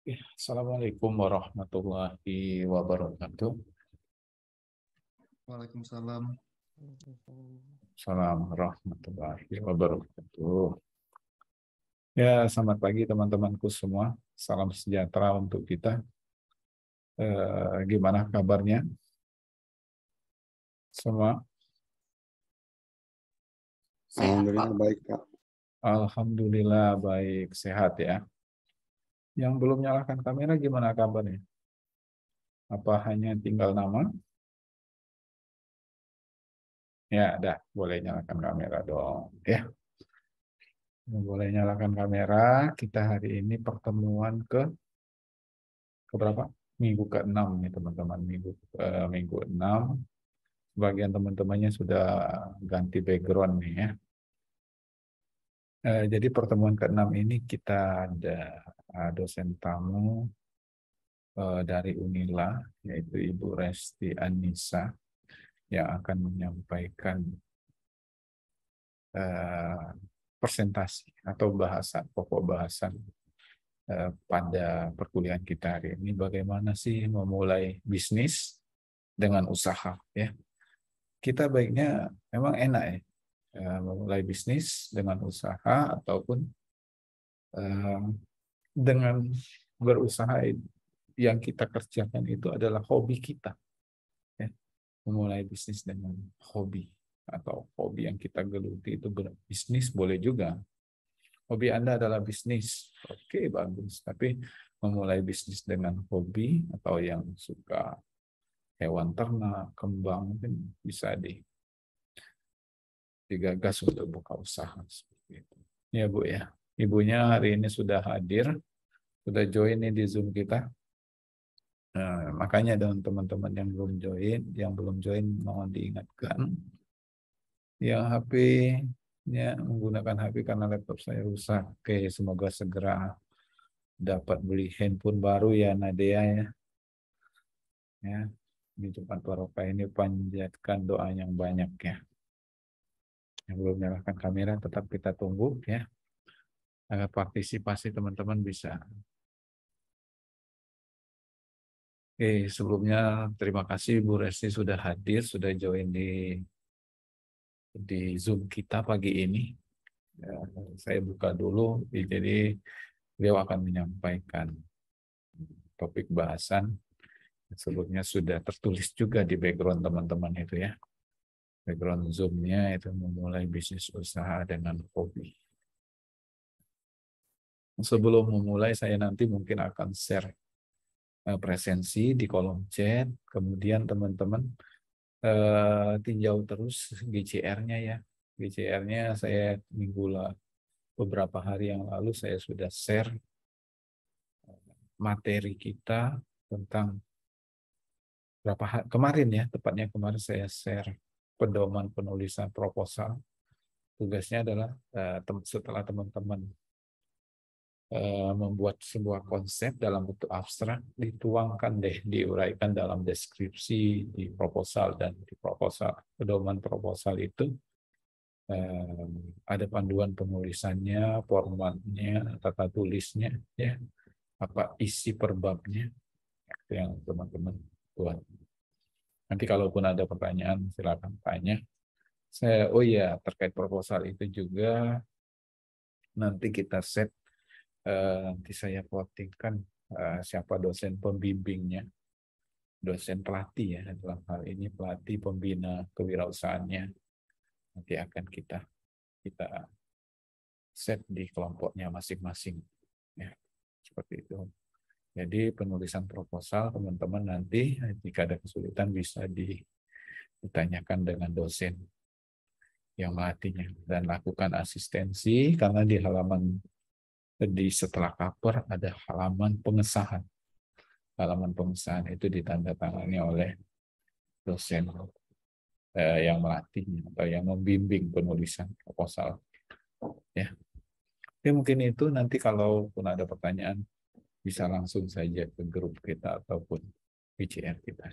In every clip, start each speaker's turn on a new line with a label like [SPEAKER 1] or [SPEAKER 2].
[SPEAKER 1] Ya, Assalamualaikum warahmatullahi wabarakatuh.
[SPEAKER 2] Waalaikumsalam.
[SPEAKER 1] Assalamualaikum warahmatullahi wabarakatuh. Ya, selamat pagi teman-temanku semua. Salam sejahtera untuk kita. Gimana kabarnya semua?
[SPEAKER 2] Alhamdulillah baik, Pak.
[SPEAKER 1] Alhamdulillah baik, sehat ya. Yang belum nyalakan kamera gimana kabarnya? Apa hanya tinggal nama? Ya, dah, boleh nyalakan kamera dong. Ya, boleh nyalakan kamera. Kita hari ini pertemuan keberapa? Minggu ke-6 nih teman-teman. Minggu 6. Sebagian teman-temannya sudah ganti background nih ya. Jadi pertemuan ke-6 ini kita ada dosen tamu dari Unila, yaitu Ibu Resti Anissa, yang akan menyampaikan eh, presentasi atau pokok bahasan pada perkuliahan kita hari ini. Bagaimana sih memulai bisnis dengan usaha ya. Kita baiknya memang enak ya, memulai bisnis dengan usaha ataupun eh, dengan berusaha yang kita kerjakan itu adalah hobi kita ya. Memulai bisnis dengan hobi atau hobi yang kita geluti itu bisnis boleh juga. Hobi Anda adalah bisnis, oke bagus, tapi memulai bisnis dengan hobi atau yang suka hewan ternak, kembang, mungkin bisa digagas untuk buka usaha seperti itu. Ya Bu ya. Ibunya hari ini sudah hadir, sudah join nih di Zoom kita. Nah, makanya dengan teman-teman yang belum join mohon diingatkan. Yang HP-nya menggunakan HP karena laptop saya rusak. Oke, semoga segera dapat beli handphone baru ya Nadia ya. Ya, di Jumat Barokah ini panjatkan doa yang banyak ya. Yang belum nyalakan kamera tetap kita tunggu ya. Agar partisipasi teman-teman bisa. Oke, sebelumnya terima kasih Bu Resti sudah hadir, sudah join di Zoom kita pagi ini. Ya, saya buka dulu, jadi beliau akan menyampaikan topik bahasan. Sebelumnya sudah tertulis juga di background teman-teman itu ya. Background Zoom-nya itu memulai bisnis usaha dengan hobi. Sebelum memulai, saya nanti mungkin akan share presensi di kolom chat. Kemudian teman-teman tinjau terus GCR-nya ya. GCR-nya saya beberapa hari yang lalu saya sudah share materi kita tentang kemarin ya, tepatnya kemarin saya share pedoman penulisan proposal. Tugasnya adalah setelah teman-teman membuat sebuah konsep dalam bentuk abstrak, dituangkan diuraikan dalam deskripsi di proposal, dan di pedoman proposal itu ada panduan penulisannya, formatnya, tata tulisnya, ya, apa isi per babnya yang teman-teman buat. Nanti kalaupun ada pertanyaan silakan tanya. Oh ya, terkait proposal itu juga nanti kita set, nanti saya votingkan siapa dosen pembimbingnya, dosen pelatih ya, dalam hal ini pelatih pembina kewirausahaannya. Nanti akan kita set di kelompoknya masing-masing ya, seperti itu. Jadi penulisan proposal teman-teman nanti jika ada kesulitan bisa ditanyakan dengan dosen yang melatihnya, dan lakukan asistensi karena setelah cover ada halaman pengesahan. Halaman pengesahan itu ditandatangani oleh dosen yang melatihnya atau yang membimbing penulisan proposal. Ya. Oke, mungkin itu nanti kalaupun ada pertanyaan bisa langsung saja ke grup kita ataupun PCR kita.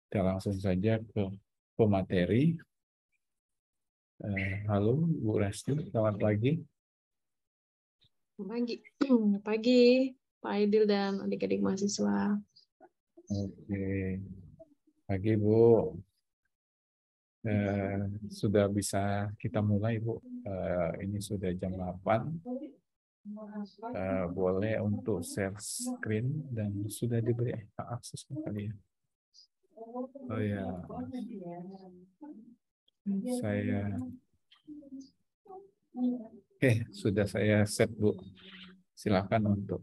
[SPEAKER 1] Kita langsung saja ke pemateri. Halo Bu Resti, selamat pagi.
[SPEAKER 3] Pagi. Pagi. Pak Aidil dan adik-adik mahasiswa.
[SPEAKER 1] Oke. Pagi, Bu. Sudah bisa kita mulai, Bu. Ini sudah jam 8. Boleh untuk share screen dan sudah diberi akses kali ya. Oh ya, sudah saya set, Bu. Silakan untuk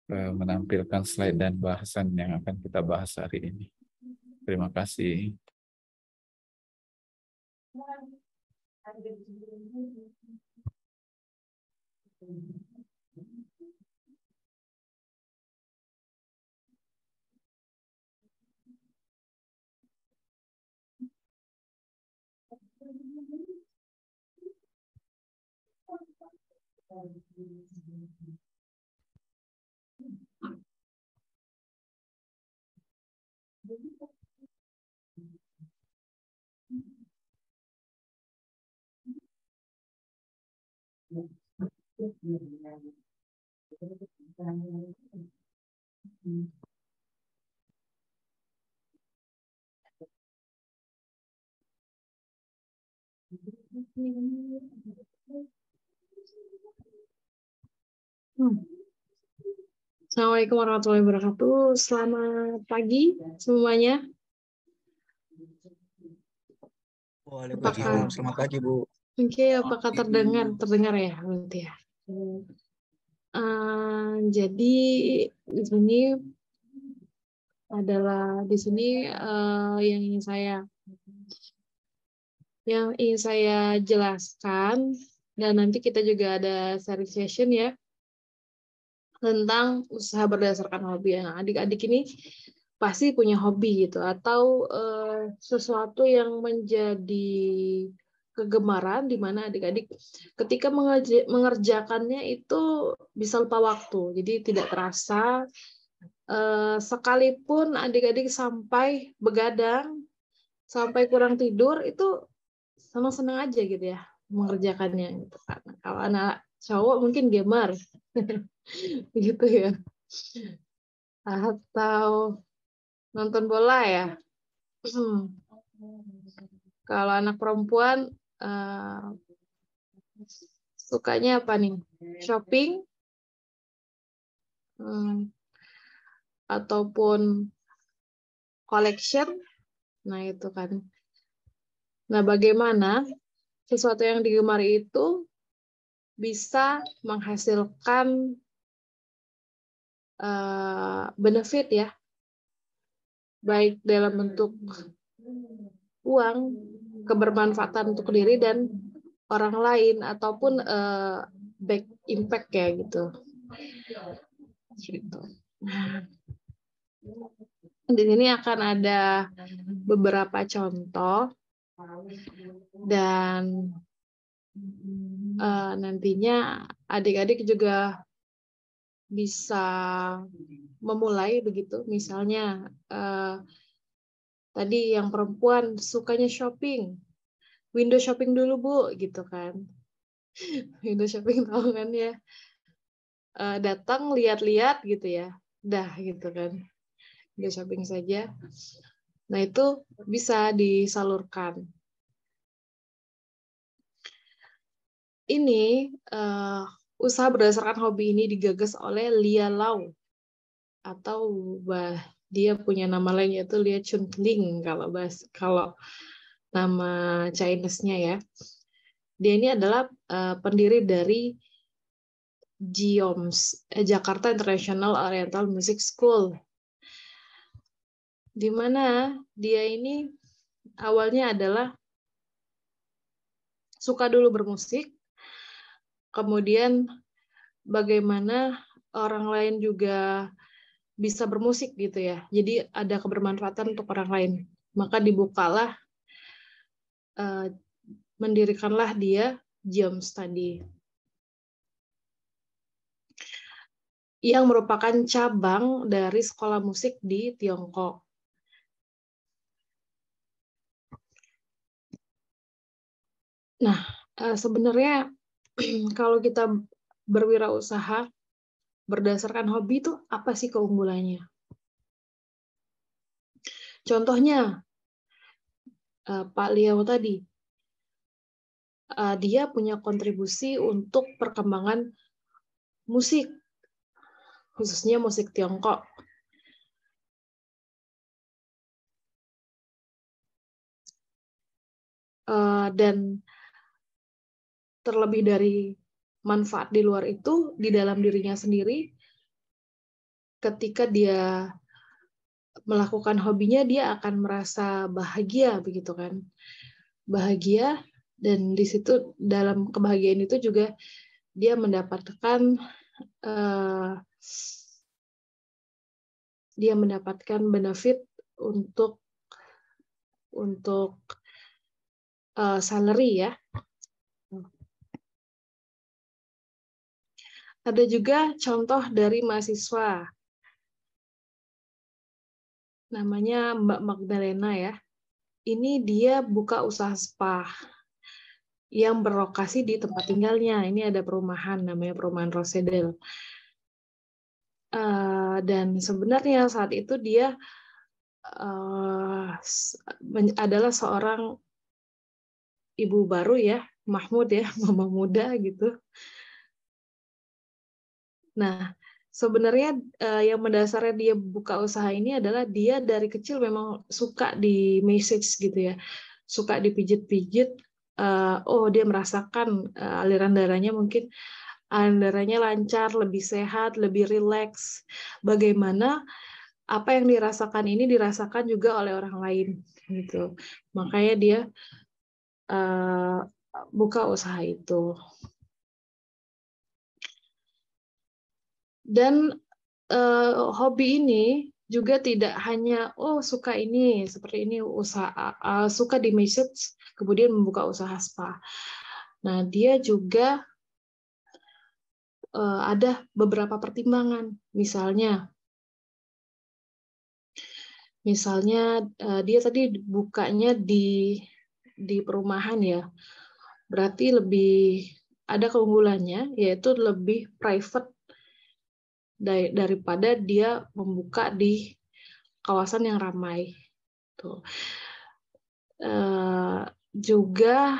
[SPEAKER 1] menampilkan slide dan bahasan yang akan kita bahas hari ini. Terima kasih.
[SPEAKER 3] Assalamualaikum warahmatullahi wabarakatuh. Selamat pagi semuanya.
[SPEAKER 4] Waalaikumsalam. Selamat pagi, Bu.
[SPEAKER 3] Oke, apakah terdengar? Terdengar ya, berarti ya. Jadi di sini adalah yang ingin saya jelaskan, dan nanti kita juga ada sharing session ya tentang usaha berdasarkan hobi. Nah, adik-adik ini pasti punya hobi gitu, atau sesuatu yang menjadi kegemaran di mana adik-adik ketika mengerjakannya itu bisa lupa waktu. Jadi tidak terasa, sekalipun adik-adik sampai begadang, sampai kurang tidur, itu senang-senang aja gitu ya mengerjakannya gitu kan. Kalau anak cowok mungkin gamer begitu ya, atau nonton bola ya. Kalau anak perempuan sukanya apa nih? Shopping, ataupun collection. Nah itu kan. Nah bagaimana sesuatu yang digemari itu bisa menghasilkan benefit ya, baik dalam bentuk uang, kebermanfaatan untuk diri dan orang lain, ataupun back impact ya gitu. Di sini akan ada beberapa contoh, dan nantinya adik-adik juga bisa memulai begitu. Misalnya tadi yang perempuan sukanya shopping, window shopping dulu Bu, gitu kan. Window shopping tahu kan ya, datang lihat-lihat gitu ya, dah gitu kan, window shopping saja. Nah itu bisa disalurkan. Ini usaha berdasarkan hobi ini digagas oleh Lia Lau, atau dia punya nama lain yaitu Lia Chunling kalau nama Chinese-nya ya. Dia ini adalah pendiri dari GIOMS, Jakarta International Oriental Music School, di mana dia ini awalnya adalah suka dulu bermusik, kemudian bagaimana orang lain juga bisa bermusik gitu ya. Jadi ada kebermanfaatan untuk orang lain. Maka dibukalah, mendirikanlah dia GIOMS tadi, yang merupakan cabang dari sekolah musik di Tiongkok. Nah, sebenarnya kalau kita berwirausaha, berdasarkan hobi itu apa sih keunggulannya. Contohnya, Pak Liao tadi, dia punya kontribusi untuk perkembangan musik, khususnya musik Tiongkok. Dan terlebih dari manfaat di luar itu, di dalam dirinya sendiri, ketika dia melakukan hobinya, dia akan merasa bahagia, begitu kan? Bahagia, dan di situ dalam kebahagiaan itu juga dia mendapatkan benefit untuk salary ya. Ada juga contoh dari mahasiswa, namanya Mbak Magdalena ya. Ini dia buka usaha spa yang berlokasi di tempat tinggalnya. Ini ada perumahan, namanya perumahan Rosedel. Dan sebenarnya saat itu dia adalah seorang ibu baru ya, Mahmud ya, mama muda gitu. Nah, sebenarnya yang mendasarnya dia buka usaha ini adalah dia dari kecil memang suka di massage gitu ya, suka dipijit-pijit. Dia merasakan aliran darahnya mungkin darahnya lancar, lebih sehat, lebih rileks. Bagaimana apa yang dirasakan ini dirasakan juga oleh orang lain gitu. Makanya dia buka usaha itu. Dan hobi ini juga tidak hanya suka ini seperti ini, usaha suka di message kemudian membuka usaha spa. Nah, dia juga ada beberapa pertimbangan. Misalnya dia tadi bukanya di perumahan ya. Berarti lebih ada keunggulannya, yaitu lebih private daripada dia membuka di kawasan yang ramai. Tuh. Juga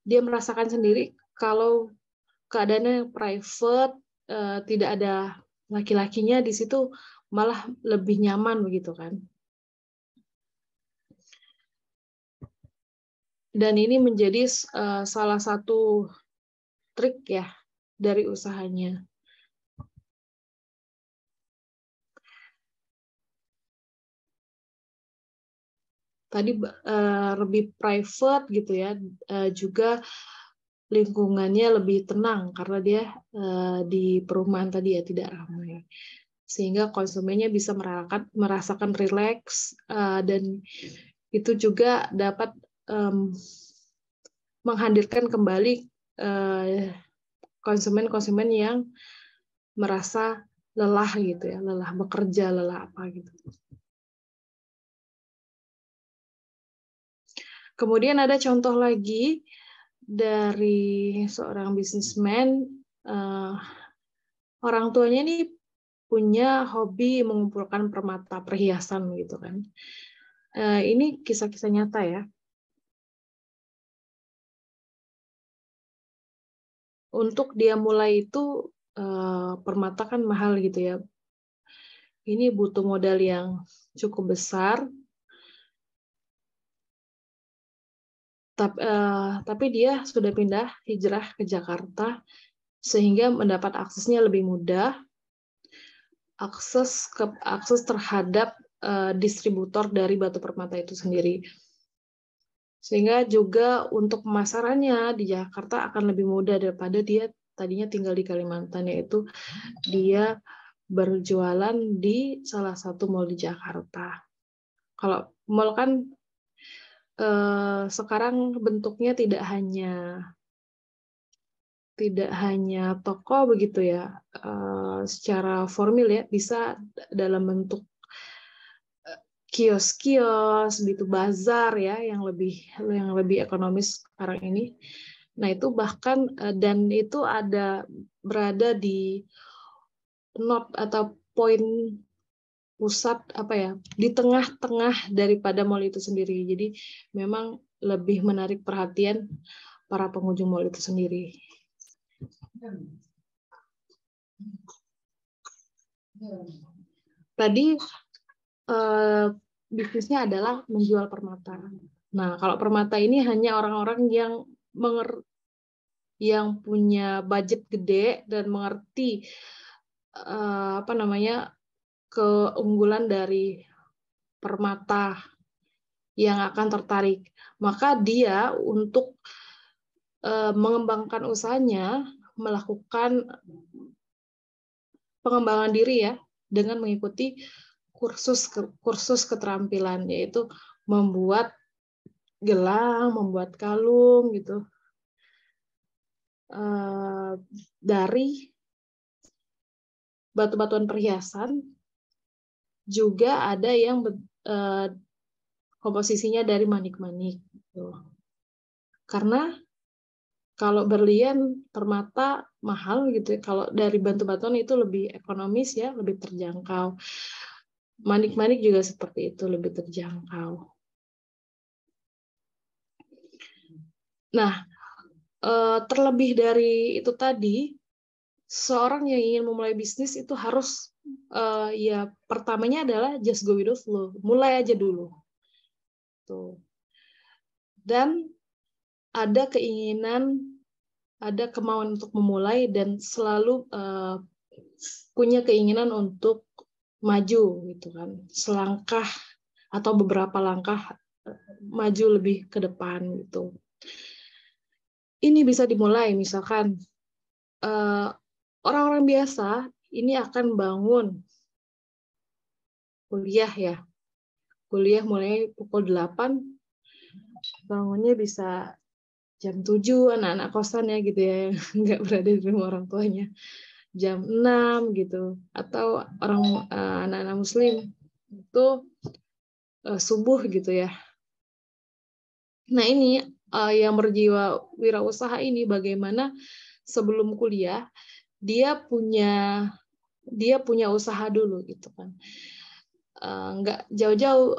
[SPEAKER 3] dia merasakan sendiri kalau keadaannya private, tidak ada laki-lakinya di situ, malah lebih nyaman begitu kan. Dan ini menjadi salah satu trik ya dari usahanya. Tadi lebih private gitu ya, juga lingkungannya lebih tenang karena dia di perumahan tadi ya, tidak ramai, sehingga konsumennya bisa merasakan rileks, dan itu juga dapat menghadirkan kembali konsumen-konsumen yang merasa lelah gitu ya, lelah bekerja, lelah apa gitu. Kemudian ada contoh lagi dari seorang bisnismen, orang tuanya ini punya hobi mengumpulkan permata perhiasan gitu kan. Ini kisah-kisah nyata ya. Untuk dia mulai itu permata kan mahal gitu ya. Ini butuh modal yang cukup besar. Tapi dia sudah pindah hijrah ke Jakarta sehingga mendapat aksesnya lebih mudah, akses terhadap distributor dari batu permata itu sendiri. Sehingga juga untuk pemasarannya di Jakarta akan lebih mudah daripada dia tadinya tinggal di Kalimantan, yaitu dia berjualan di salah satu mal di Jakarta. Kalau mal kan sekarang bentuknya tidak hanya toko begitu ya, secara formal ya, bisa dalam bentuk kios-kios gitu, bazar ya, yang lebih ekonomis sekarang ini. Nah, itu bahkan dan itu berada di node atau poin pusat di tengah-tengah daripada mall itu sendiri. Jadi memang lebih menarik perhatian para pengunjung mall itu sendiri. Tadi bisnisnya adalah menjual permata. Nah, kalau permata ini hanya orang-orang yang punya budget gede dan mengerti keunggulan dari permata yang akan tertarik. Maka dia untuk mengembangkan usahanya melakukan pengembangan diri ya dengan mengikuti kursus keterampilan, yaitu membuat gelang, membuat kalung gitu dari batu-batuan perhiasan. Juga ada yang komposisinya dari manik-manik gitu. Karena kalau berlian permata mahal gitu ya. Kalau dari batu-batuan itu lebih ekonomis ya, lebih terjangkau. Manik-manik juga seperti itu, lebih terjangkau. Nah, terlebih dari itu tadi, seorang yang ingin memulai bisnis itu harus ya pertamanya adalah just go with the flow, mulai aja dulu. Tuh. Dan ada keinginan, ada kemauan untuk memulai dan selalu punya keinginan untuk maju gitu kan, selangkah atau beberapa langkah maju lebih ke depan gitu. Ini bisa dimulai misalkan orang-orang biasa ini akan bangun kuliah ya. Kuliah mulai pukul 8, bangunnya bisa jam 7, anak-anak kosan ya gitu ya, nggak berada di rumah orang tuanya. Jam 6 gitu. Atau anak-anak muslim itu subuh gitu ya. Nah ini yang berjiwa wirausaha ini bagaimana sebelum kuliah dia punya usaha dulu gitu kan. Nggak jauh-jauh,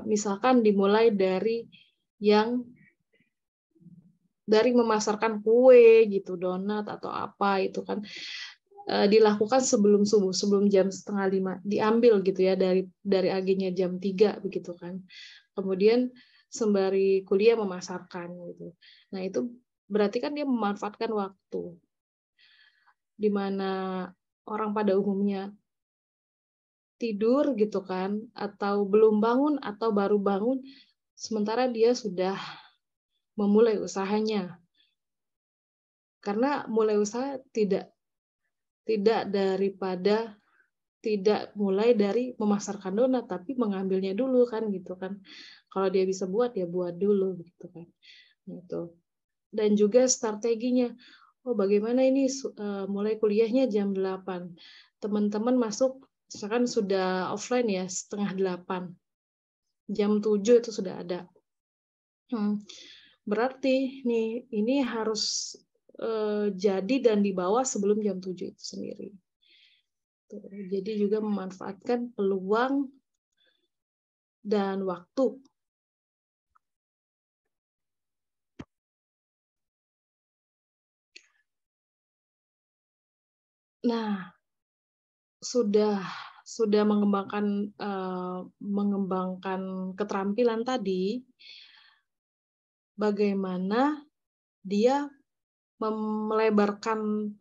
[SPEAKER 3] misalkan dimulai dari memasarkan kue gitu, donat atau apa itu kan dilakukan sebelum subuh, sebelum jam 4:30 diambil gitu ya dari agennya jam 3 begitu kan. Kemudian sembari kuliah memasarkan gitu. Nah itu berarti kan dia memanfaatkan waktu di mana orang pada umumnya tidur gitu kan, atau belum bangun atau baru bangun, sementara dia sudah memulai usahanya. Karena mulai usaha tidak mulai dari memasarkan donat, tapi mengambilnya dulu kan gitu kan. Kalau dia bisa buat ya buat dulu gitu kan. Gitu. Dan juga strateginya. Oh, bagaimana ini mulai kuliahnya jam 8. Teman-teman masuk misalkan sudah offline ya 7:30. Jam 7 itu sudah ada. Berarti nih ini harus jadi dan dibawa sebelum jam 7 itu sendiri. Jadi juga memanfaatkan peluang dan waktu. Nah, sudah mengembangkan keterampilan tadi, bagaimana dia melebarkan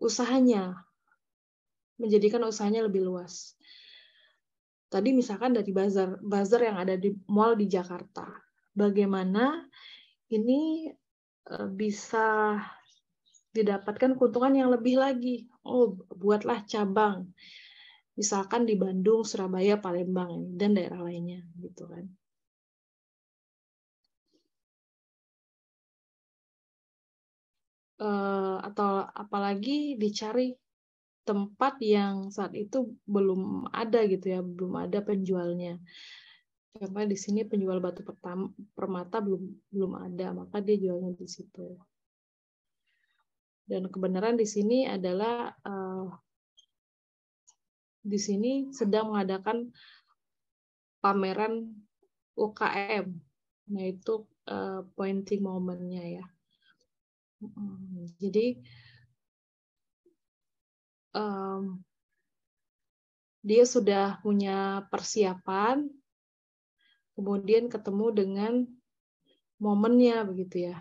[SPEAKER 3] usahanya, menjadikan usahanya lebih luas. Tadi misalkan dari bazar yang ada di mall di Jakarta, bagaimana ini bisa didapatkan keuntungan yang lebih lagi. Oh, buatlah cabang. Misalkan di Bandung, Surabaya, Palembang dan daerah lainnya gitu kan. Atau apalagi dicari tempat yang saat itu belum ada gitu ya, belum ada penjualnya. Karena di sini penjual batu permata belum ada, maka dia jualnya di situ. Dan kebenaran di sini adalah di sini sedang mengadakan pameran UKM. Nah, itu pointing momennya ya. Jadi dia sudah punya persiapan, kemudian ketemu dengan momennya begitu ya.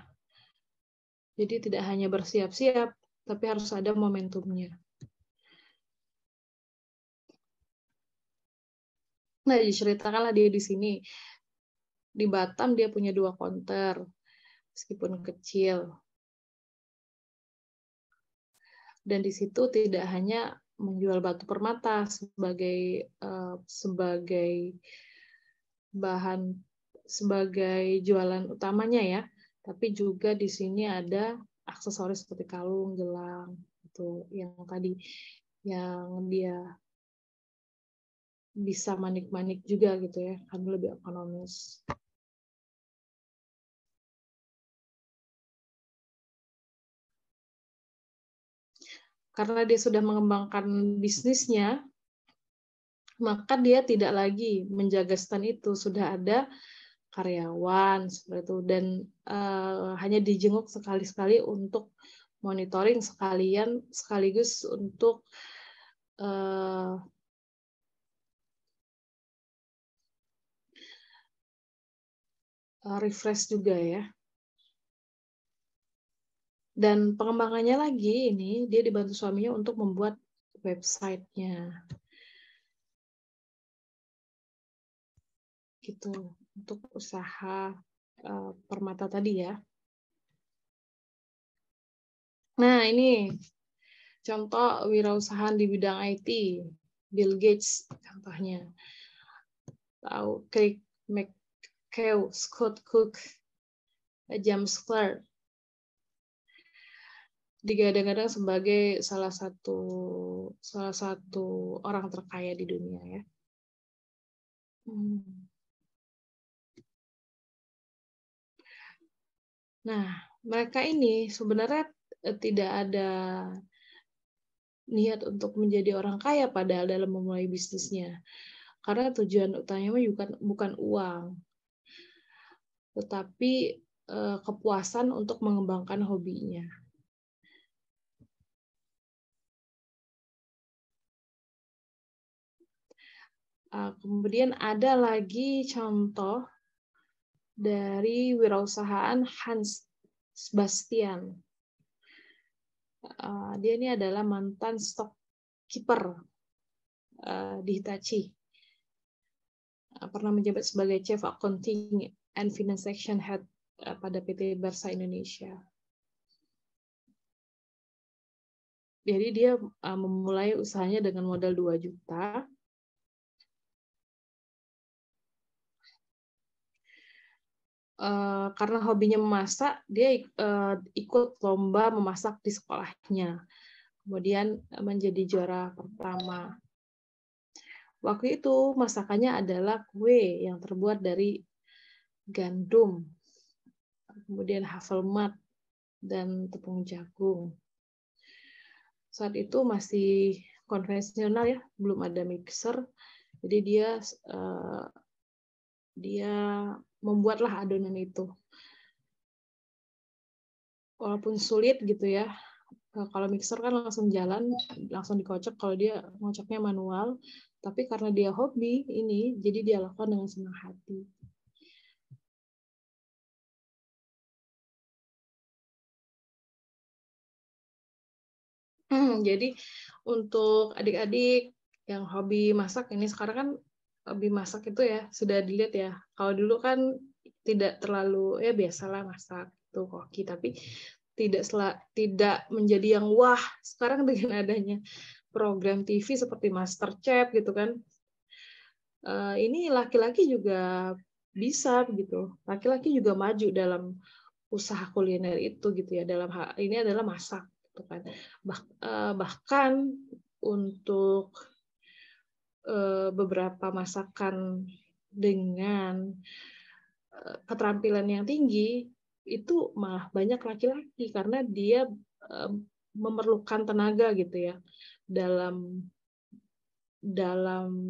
[SPEAKER 3] Jadi tidak hanya bersiap-siap, tapi harus ada momentumnya. Nah, diceritakanlah dia di sini. Di Batam dia punya 2 counter, meskipun kecil. Dan di situ tidak hanya menjual batu permata sebagai bahan, sebagai jualan utamanya ya, tapi juga di sini ada aksesoris seperti kalung, gelang, itu yang tadi yang dia bisa manik-manik juga gitu ya, kan lebih ekonomis. Karena dia sudah mengembangkan bisnisnya, maka dia tidak lagi menjaga stand itu, sudah ada karyawan seperti itu, dan hanya dijenguk sekali-sekali untuk monitoring sekaligus untuk refresh juga ya. Dan pengembangannya lagi ini dia dibantu suaminya untuk membuat website-nya. Gitu, untuk usaha permata tadi ya. Nah, ini contoh wirausahaan di bidang IT. Bill Gates contohnya. Tahu Craig McCaw, Scott Cook, James Clerk. Digadang-gadang sebagai salah satu orang terkaya di dunia ya. Nah, mereka ini sebenarnya tidak ada niat untuk menjadi orang kaya padahal dalam memulai bisnisnya. Karena tujuan utamanya bukan uang, tetapi kepuasan untuk mengembangkan hobinya. Kemudian ada lagi contoh dari wirausahaan Hans Sebastian. Dia ini adalah mantan stockkeeper di Hitachi. Pernah menjabat sebagai Chief Accounting and Finance Section Head pada PT Bursa Indonesia. Jadi dia memulai usahanya dengan modal 2 juta. Karena hobinya memasak, dia ikut lomba memasak di sekolahnya. Kemudian menjadi juara pertama. Waktu itu masakannya adalah kue yang terbuat dari gandum, kemudian hazelnut, dan tepung jagung. Saat itu masih konvensional ya, belum ada mixer. Jadi dia membuatlah adonan itu. Walaupun sulit gitu ya, kalau mixer kan langsung jalan, langsung dikocok, kalau dia ngocoknya manual. Tapi karena dia hobi ini, jadi dia lakukan dengan senang hati. Jadi untuk adik-adik yang hobi masak ini, sekarang kan hobi masak itu ya sudah dilihat ya. Kalau dulu kan tidak terlalu ya biasalah masak itu koki, tapi tidak menjadi yang wah. Sekarang dengan adanya program TV seperti MasterChef gitu kan, ini laki-laki juga bisa begitu. Laki-laki juga maju dalam usaha kuliner itu gitu ya. Dalam hal ini adalah masak gitu kan. Bahkan untuk beberapa masakan dengan keterampilan yang tinggi itu malah banyak laki-laki karena dia memerlukan tenaga gitu ya dalam dalam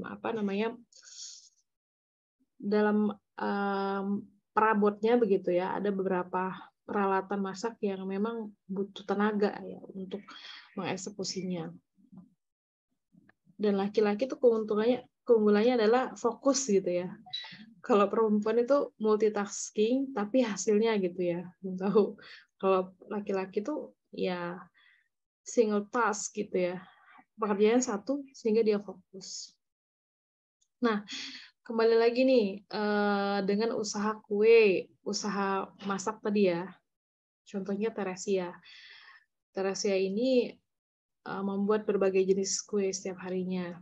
[SPEAKER 3] dalam perabotnya begitu ya, ada beberapa peralatan masak yang memang butuh tenaga ya untuk mengeksekusinya. Dan laki-laki itu keunggulannya adalah fokus gitu ya. Kalau perempuan itu multitasking tapi hasilnya gitu ya. Belum tahu. Kalau laki-laki itu ya single task gitu ya. Pekerjaan satu sehingga dia fokus. Nah, kembali lagi nih dengan usaha kue, usaha masak tadi ya. Contohnya Teresia. Teresia ini membuat berbagai jenis kue setiap harinya.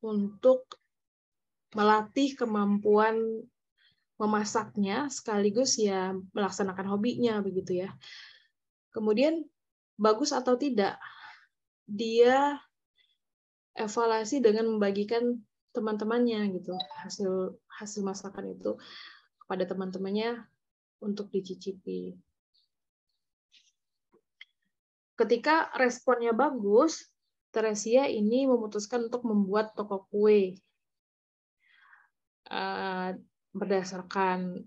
[SPEAKER 3] Untuk melatih kemampuan memasaknya sekaligus ya melaksanakan hobinya begitu ya. Kemudian bagus atau tidak, dia evaluasi dengan membagikan teman-temannya gitu hasil masakan itu kepada teman-temannya untuk dicicipi. Ketika responnya bagus, Teresia ini memutuskan untuk membuat toko kue berdasarkan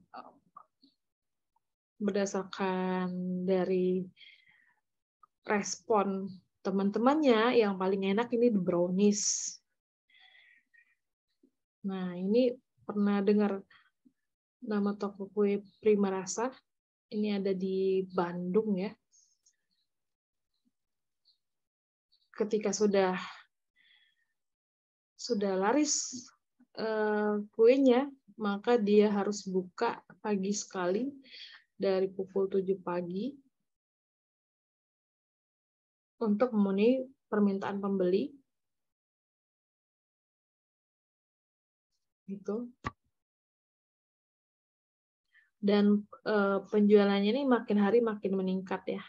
[SPEAKER 3] dari respon teman-temannya. Yang paling enak ini the brownies. Nah, ini pernah dengar nama toko kue Prima Rasa? Ini ada di Bandung ya. Ketika sudah laris kuenya, maka dia harus buka pagi sekali dari pukul 7 pagi untuk memenuhi permintaan pembeli. Gitu. Dan penjualannya ini makin hari makin meningkat ya.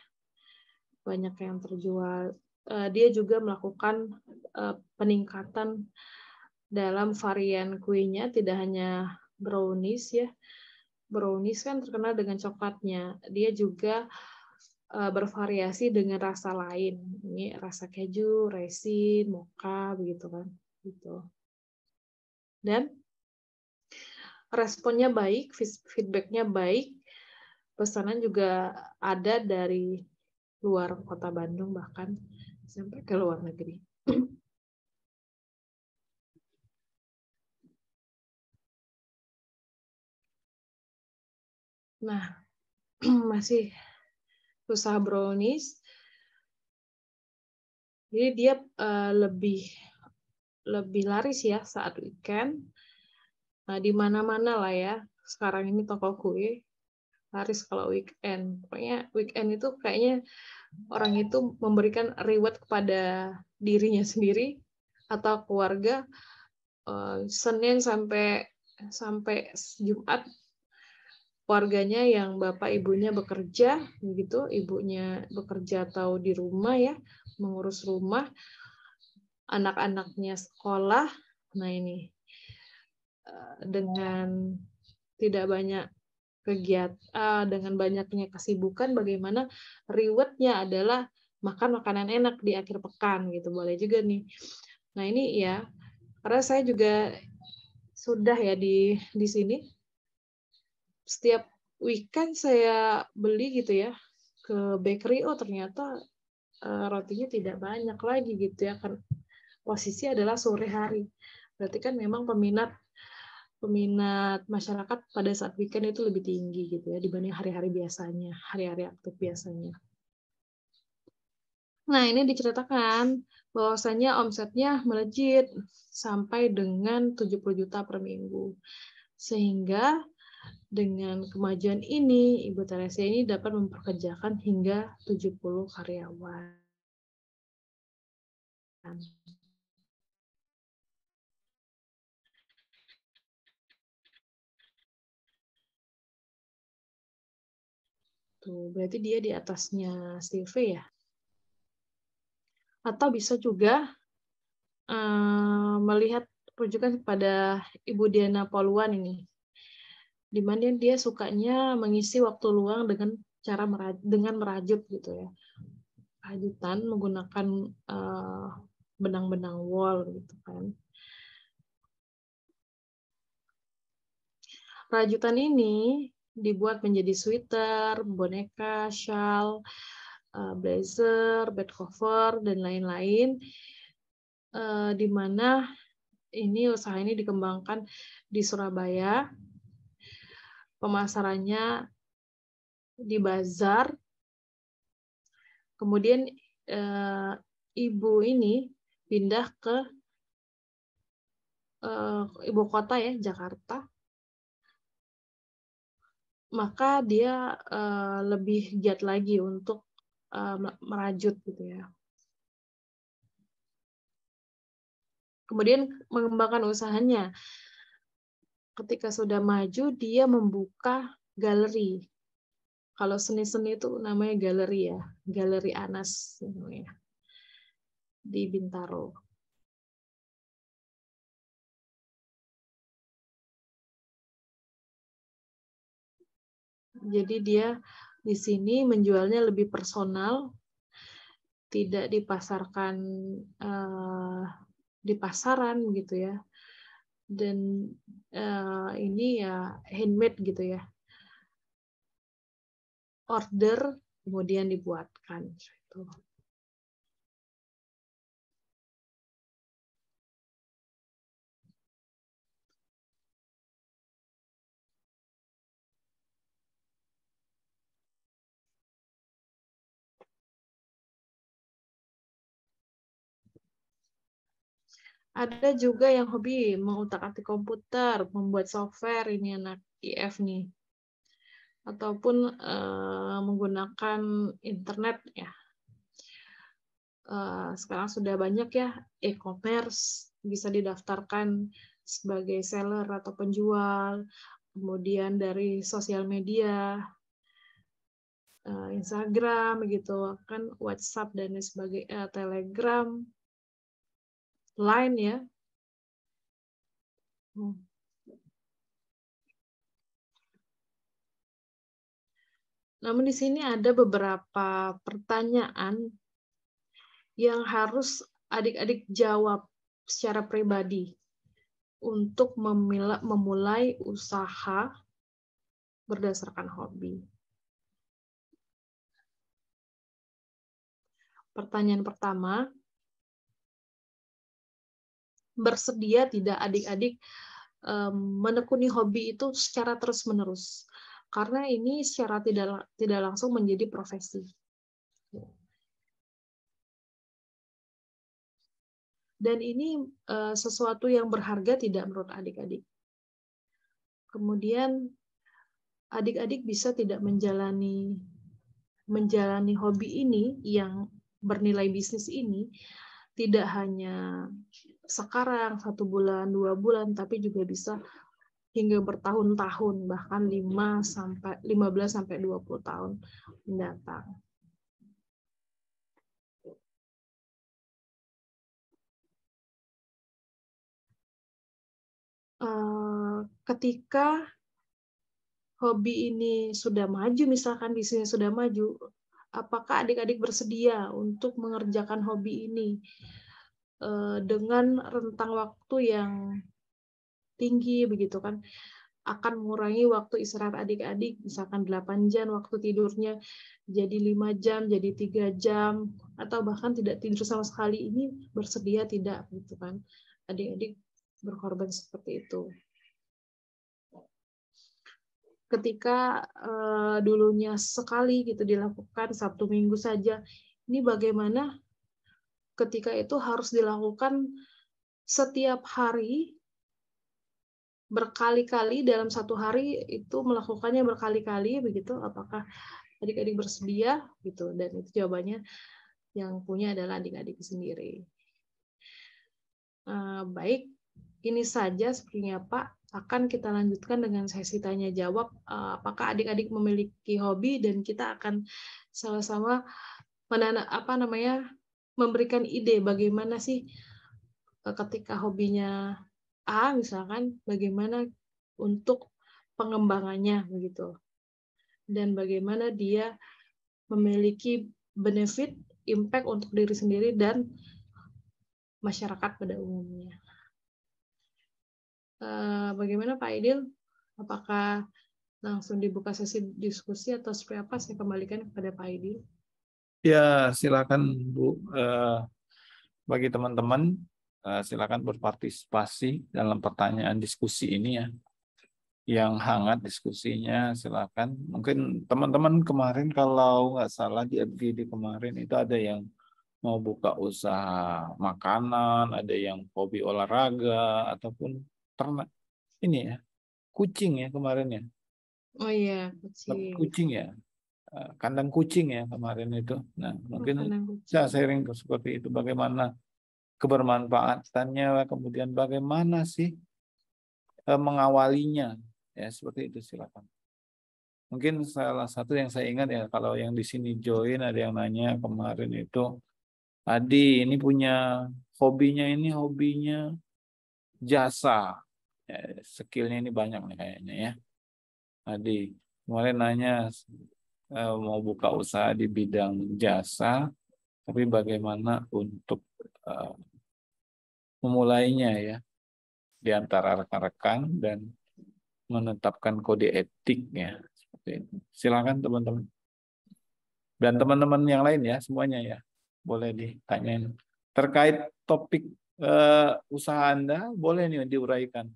[SPEAKER 3] Banyak yang terjual. Dia juga melakukan peningkatan dalam varian kuenya, tidak hanya brownies ya. Brownies kan terkenal dengan coklatnya. Dia juga bervariasi dengan rasa lain. Ini rasa keju, resin, mocha begitu kan. Gitu. Dan responnya baik, feedbacknya baik, pesanan juga ada dari luar kota Bandung bahkan sampai ke luar negeri. Nah, masih usaha brownies, jadi dia lebih laris ya saat weekend. Nah, di mana-mana lah ya. Sekarang ini toko kue laris kalau weekend. Pokoknya weekend itu kayaknya orang itu memberikan reward kepada dirinya sendiri atau keluarga. Senin sampai Jumat keluarganya yang bapak ibunya bekerja, begitu, ibunya bekerja atau di rumah ya, mengurus rumah, anak-anaknya sekolah. Nah ini dengan tidak banyak kegiatan, dengan banyaknya kesibukan, bagaimana rewardnya adalah makan makanan enak di akhir pekan gitu, boleh juga nih. Nah ini ya, karena saya juga sudah ya di sini, setiap weekend saya beli gitu ya ke bakery, oh ternyata rotinya tidak banyak lagi gitu ya, kan posisi adalah sore hari, berarti kan memang peminat masyarakat pada saat weekend itu lebih tinggi gitu ya dibanding hari-hari biasanya, hari-hari aktif biasanya. Nah, ini diceritakan bahwasanya omsetnya melejit sampai dengan 70 juta per minggu. Sehingga dengan kemajuan ini, Ibu Teresia ini dapat mempekerjakan hingga 70 karyawan. Tuh, berarti dia di atasnya Steve ya. Atau bisa juga melihat rujukan kepada Ibu Diana Poluan ini, di mana dia sukanya mengisi waktu luang dengan cara merajut gitu ya. rajutan menggunakan benang-benang wol gitu kan. Rajutan ini dibuat menjadi sweater, boneka, shawl, blazer, bed cover, dan lain-lain, di mana ini usaha ini dikembangkan di Surabaya. Pemasarannya di bazar. Kemudian ibu ini pindah ke ibu kota ya, Jakarta. Maka dia lebih giat lagi untuk merajut gitu ya. Kemudian mengembangkan usahanya. Ketika sudah maju, dia membuka galeri. Kalau seni-seni itu namanya galeri ya, Galeri Anas namanya, di Bintaro. Jadi dia di sini menjualnya lebih personal, tidak dipasarkan di pasaran gitu ya. Dan ini ya handmade gitu ya. Order kemudian dibuatkan. Gitu. Ada juga yang hobi mengutak-atik komputer, membuat software, ini anak IF nih. Ataupun menggunakan internet ya. Sekarang sudah banyak ya e-commerce, bisa didaftarkan sebagai seller atau penjual, kemudian dari sosial media, Instagram gitu kan, WhatsApp dan sebagainya, Telegram, Line ya. Namun di sini ada beberapa pertanyaan yang harus adik-adik jawab secara pribadi untuk memulai usaha berdasarkan hobi. Pertanyaan pertama, bersedia tidak adik-adik menekuni hobi itu secara terus-menerus? Karena ini secara tidak langsung menjadi profesi. Dan ini sesuatu yang berharga tidak menurut adik-adik. Kemudian adik-adik bisa tidak menjalani hobi ini yang bernilai bisnis ini tidak hanya sekarang 1 bulan, 2 bulan, tapi juga bisa hingga bertahun-tahun, bahkan 15 sampai 20 tahun mendatang. Ketika hobi ini sudah maju, misalkan bisnisnya sudah maju, apakah adik-adik bersedia untuk mengerjakan hobi ini dengan rentang waktu yang tinggi begitu kan, akan mengurangi waktu istirahat adik-adik, misalkan 8 jam waktu tidurnya jadi 5 jam, jadi 3 jam, atau bahkan tidak tidur sama sekali, ini bersedia tidak gitu kan, adik-adik berkorban seperti itu. Ketika dulunya sekali gitu dilakukan Sabtu Minggu saja, ini bagaimana ketika itu harus dilakukan setiap hari, berkali-kali dalam 1 hari itu melakukannya berkali-kali begitu, apakah adik-adik bersedia gitu? Dan itu jawabannya yang punya adalah adik-adik sendiri. Baik, ini saja sepertinya Pak. Akan kita lanjutkan dengan sesi tanya jawab. Apakah adik-adik memiliki hobi, dan kita akan sama-sama memberikan ide bagaimana sih ketika hobinya A misalkan, bagaimana untuk pengembangannya begitu, dan bagaimana dia memiliki benefit impact untuk diri sendiri dan masyarakat pada umumnya. Bagaimana Pak Aidil? Apakah langsung dibuka sesi diskusi atau seperti apa? Saya kembalikan kepada Pak Aidil.
[SPEAKER 1] Ya, silakan Bu. Bagi teman-teman, silakan berpartisipasi dalam pertanyaan diskusi ini ya. Yang hangat diskusinya, silakan. Mungkin teman-teman kemarin kalau nggak salah di FGD kemarin itu ada yang mau buka usaha makanan, ada yang hobi olahraga, ataupun ternak. Ini ya, kucing ya kemarin ya.
[SPEAKER 3] Oh iya, kucing.
[SPEAKER 1] Kucing ya. Kandang kucing ya kemarin itu. Nah, mungkin
[SPEAKER 3] Kandang kucing.
[SPEAKER 1] saya sharing seperti itu bagaimana kebermanfaatannya, kemudian bagaimana sih mengawalinya. Ya, seperti itu silakan. Mungkin salah satu yang saya ingat ya kalau yang di sini join ada yang nanya kemarin itu, Adi ini punya hobinya jasa. Ya, skillnya ini banyak nih kayaknya ya. Adi kemarin nanya mau buka usaha di bidang jasa, tapi bagaimana untuk memulainya ya di antara rekan-rekan dan menetapkan kode etiknya. Seperti itu. Silakan teman-teman. Dan teman-teman yang lain ya semuanya ya boleh ditanyain terkait topik usaha Anda, boleh nih diuraikan.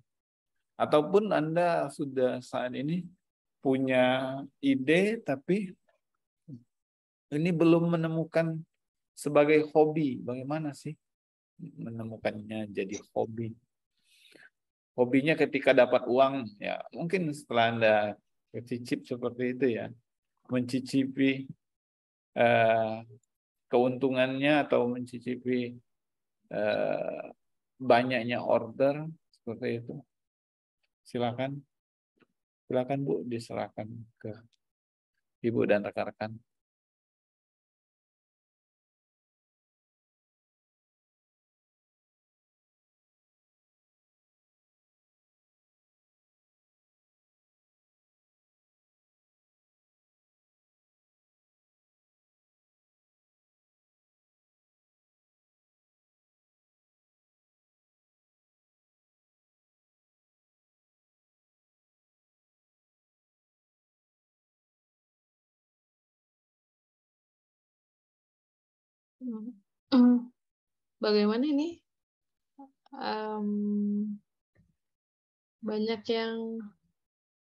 [SPEAKER 1] Ataupun Anda sudah saat ini punya ide tapi ini belum menemukan sebagai hobi. Bagaimana sih menemukannya jadi hobi? Hobinya ketika dapat uang, ya mungkin setelah Anda mencicip seperti itu ya, mencicipi eh, keuntungannya atau mencicipi eh, banyaknya order seperti itu. Silakan, silakan Bu, diserahkan ke Ibu dan rekan-rekan.
[SPEAKER 3] Bagaimana ini? Banyak yang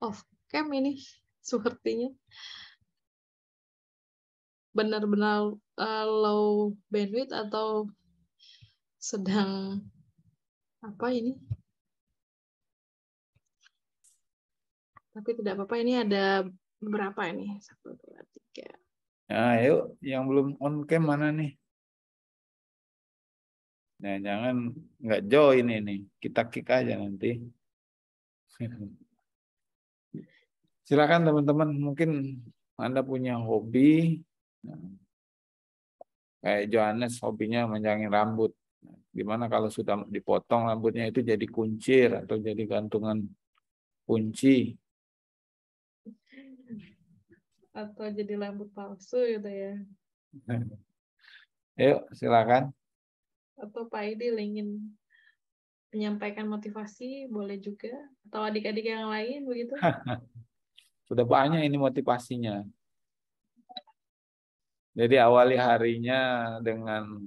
[SPEAKER 3] off cam ini sepertinya. Benar-benar low bandwidth atau sedang apa ini? Tapi tidak apa-apa, ini ada berapa ini? 1, 2, 3.
[SPEAKER 1] Nah, yuk, yang belum on cam mana nih? Nah, jangan nggak join ini, kita kick aja nanti. Silakan teman-teman, mungkin Anda punya hobi, kayak Johannes hobinya menjangin rambut. Gimana kalau sudah dipotong rambutnya itu jadi kuncir atau jadi gantungan kunci?
[SPEAKER 3] Atau jadi rambut palsu gitu ya.
[SPEAKER 1] Yuk, silakan.
[SPEAKER 3] Atau Pak Aidil ingin menyampaikan motivasi, boleh juga. Atau adik-adik yang lain begitu.
[SPEAKER 1] Sudah banyak ini motivasinya. Jadi awali harinya dengan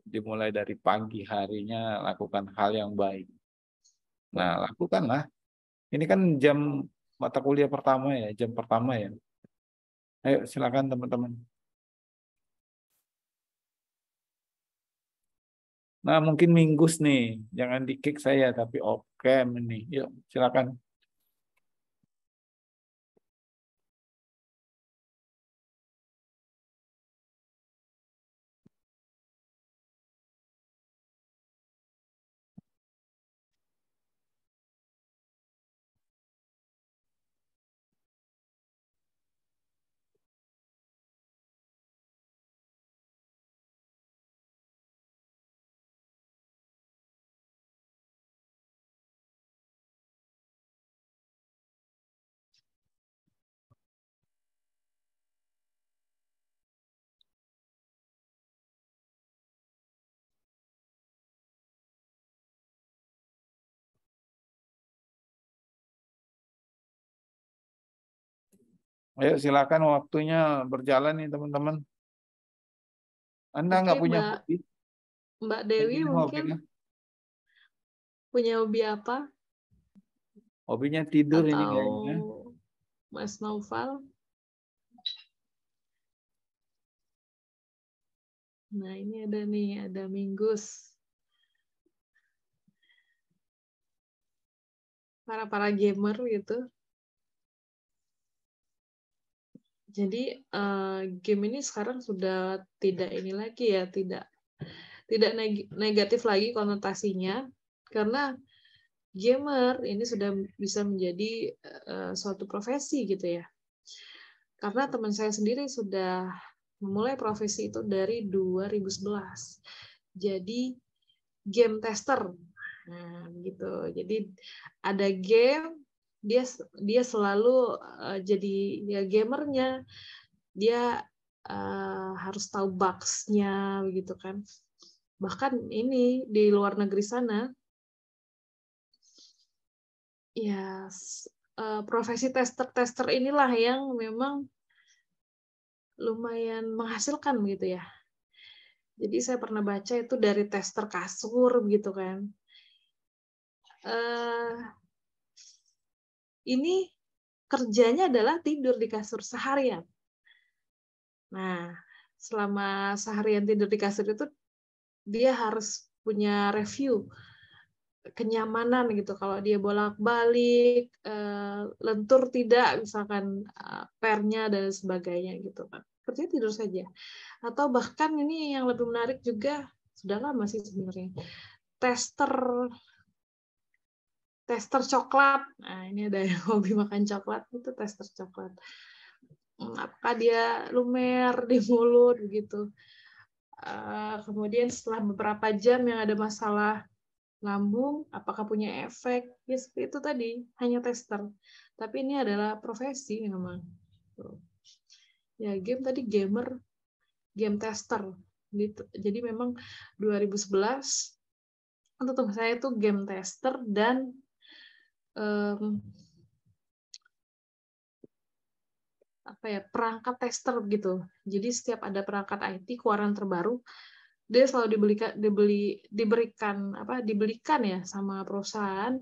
[SPEAKER 1] dimulai dari pagi harinya lakukan hal yang baik. Nah, lakukanlah. Ini kan jam mata kuliah pertama ya, jam pertama ya. Ayo silakan teman-teman. Nah, mungkin Minggus nih, jangan di-kick saya tapi oke nih. Yuk, silakan. Ayo silakan, waktunya berjalan nih teman-teman. Anda
[SPEAKER 3] Oke,
[SPEAKER 1] nggak punya hobi?
[SPEAKER 3] Mbak Dewi
[SPEAKER 1] Ini
[SPEAKER 3] mungkin
[SPEAKER 1] hobinya,
[SPEAKER 3] punya hobi apa?
[SPEAKER 1] hobinya tidur ini
[SPEAKER 3] Atau
[SPEAKER 1] kayaknya.
[SPEAKER 3] Mas Noval? Nah, ini ada nih, ada Minggus. Para gamer gitu. Jadi game ini sekarang sudah tidak ini lagi ya, tidak negatif lagi konotasinya, karena gamer ini sudah bisa menjadi suatu profesi gitu ya. Karena teman saya sendiri sudah memulai profesi itu dari 2011. Jadi game tester. Nah, gitu. Jadi ada game, dia selalu jadi ya gamernya. Dia harus tahu bugs-nya begitu kan. Bahkan ini di luar negeri sana ya profesi tester inilah yang memang lumayan menghasilkan gitu ya. Jadi saya pernah baca itu dari tester kasur gitu kan. Ini kerjanya adalah tidur di kasur seharian. Nah, selama seharian tidur di kasur itu dia harus punya review kenyamanan gitu. Kalau dia bolak-balik, lentur tidak, misalkan pernya dan sebagainya gitu kan. Kerjanya tidur saja. Atau bahkan ini yang lebih menarik juga, sudah lama sih sebenarnya, tester coklat. Nah, ini ada yang hobi makan coklat, itu tester coklat. Apakah dia lumer di mulut begitu. Kemudian setelah beberapa jam yang ada masalah lambung, apakah punya efek? Ya seperti itu tadi, hanya tester. Tapi ini adalah profesi memang. Ya, game tadi gamer, game tester. Jadi memang 2011 untuk teman saya itu game tester dan perangkat tester gitu. Jadi setiap ada perangkat IT keluaran terbaru, dia selalu dibelikan ya sama perusahaan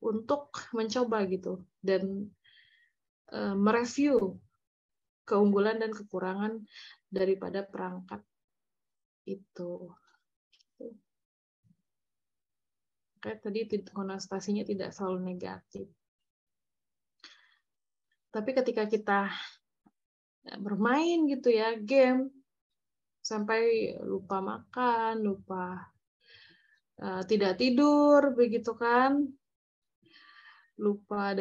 [SPEAKER 3] untuk mencoba gitu dan mereview keunggulan dan kekurangan daripada perangkat itu. Kayak tadi konotasinya tidak selalu negatif. Tapi ketika kita bermain gitu ya, game, sampai lupa makan, lupa tidak tidur, begitu kan, lupa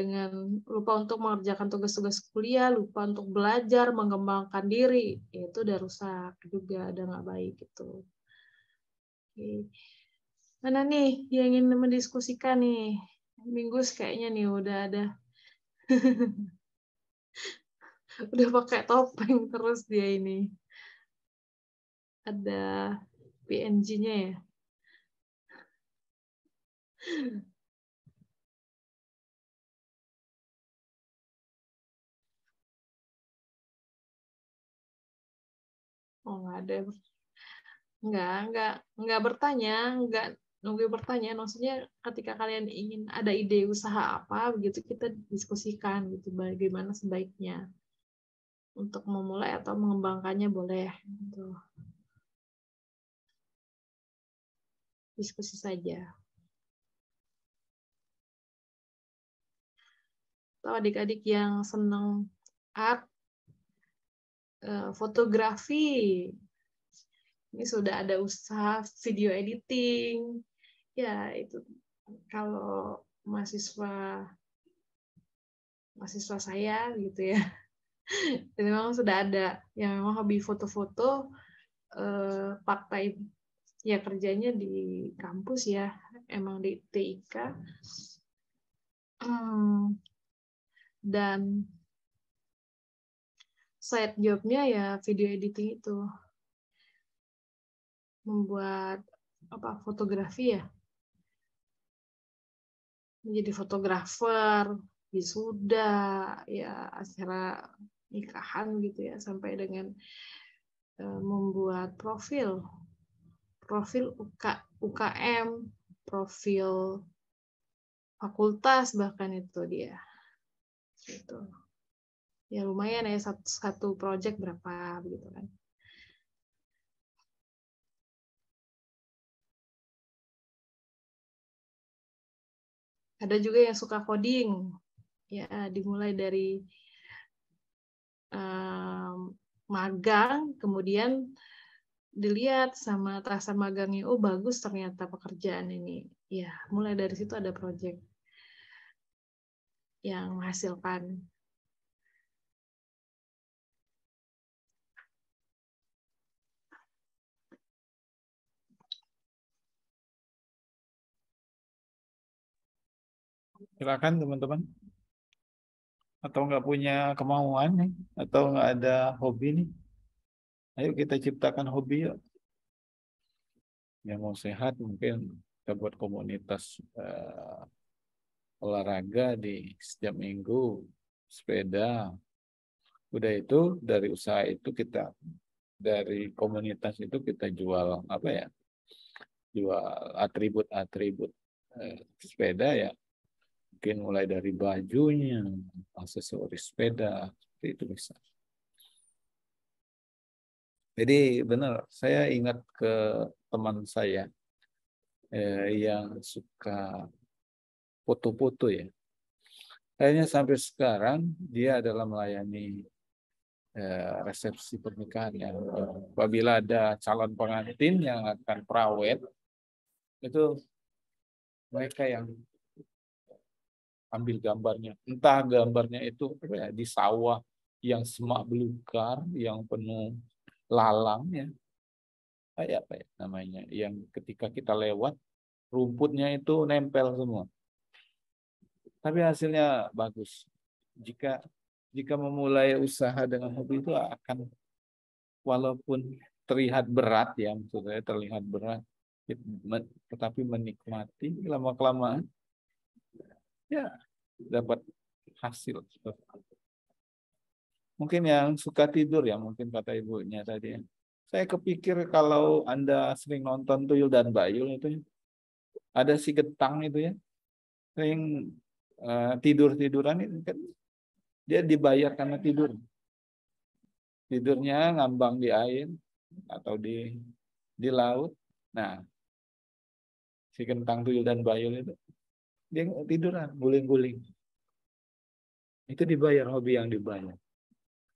[SPEAKER 3] untuk mengerjakan tugas-tugas kuliah, lupa untuk belajar, mengembangkan diri, itu udah rusak juga, udah nggak baik gitu. Oke. Mana nih yang ingin mendiskusikan nih? Minggus kayaknya nih udah ada. Udah pakai topeng terus dia ini. Ada PNG-nya ya. Oh, nggak ada. Nggak bertanya, nggak nunggu bertanya. Maksudnya ketika kalian ingin ada ide usaha apa, begitu kita diskusikan gitu bagaimana sebaiknya untuk memulai atau mengembangkannya boleh. Gitu. Diskusi saja. Atau adik-adik yang senang art, fotografi, ini sudah ada usaha video editing, ya itu kalau mahasiswa saya gitu ya, dan memang sudah ada yang memang hobi foto-foto, part-time ya kerjanya di kampus ya, emang di TIK, dan side jobnya ya video editing itu, membuat fotografi ya, menjadi fotografer, wisuda, ya acara nikahan gitu ya, sampai dengan membuat profil UKM, profil fakultas, bahkan itu dia. Gitu. Ya lumayan ya, satu project berapa begitu kan. Ada juga yang suka coding, ya dimulai dari magang, kemudian dilihat sama atasan magangnya, oh bagus ternyata pekerjaan ini. Ya, mulai dari situ ada project yang menghasilkan.
[SPEAKER 1] Silakan teman-teman. Atau nggak punya kemauan nih, atau nggak ada hobi nih. Ayo kita ciptakan hobi yuk. Yang mau sehat mungkin kita buat komunitas olahraga di setiap minggu, sepeda. Udah itu dari usaha itu kita, dari komunitas itu kita jual apa ya? Jual atribut-atribut sepeda ya. Mungkin mulai dari bajunya, aksesoris sepeda, seperti itu bisa. Jadi benar, saya ingat ke teman saya yang suka foto-foto ya. Kayaknya sampai sekarang dia adalah melayani resepsi pernikahan ya. Apabila ada calon pengantin yang akan prawet, itu mereka yang ambil gambarnya. Entah gambarnya itu di sawah yang semak belukar, yang penuh lalang ya. Kayak apa ya namanya? Yang ketika kita lewat, rumputnya itu nempel semua. Tapi hasilnya bagus. Jika memulai usaha dengan hobi itu akan, walaupun terlihat berat ya, maksud saya terlihat berat, tetapi menikmati lama-kelamaan ya dapat hasil. Mungkin yang suka tidur ya, mungkin kata ibunya tadi. Saya kepikir kalau Anda sering nonton Tuyul dan Bayul itu ya, ada si Getang itu ya, sering tidur-tiduran itu kan, dia dibayar karena tidur. Tidurnya ngambang di air atau di laut. Nah, si Kentang, Tuyul dan Bayul itu dia tiduran, guling-guling. Itu dibayar, hobi yang dibayar.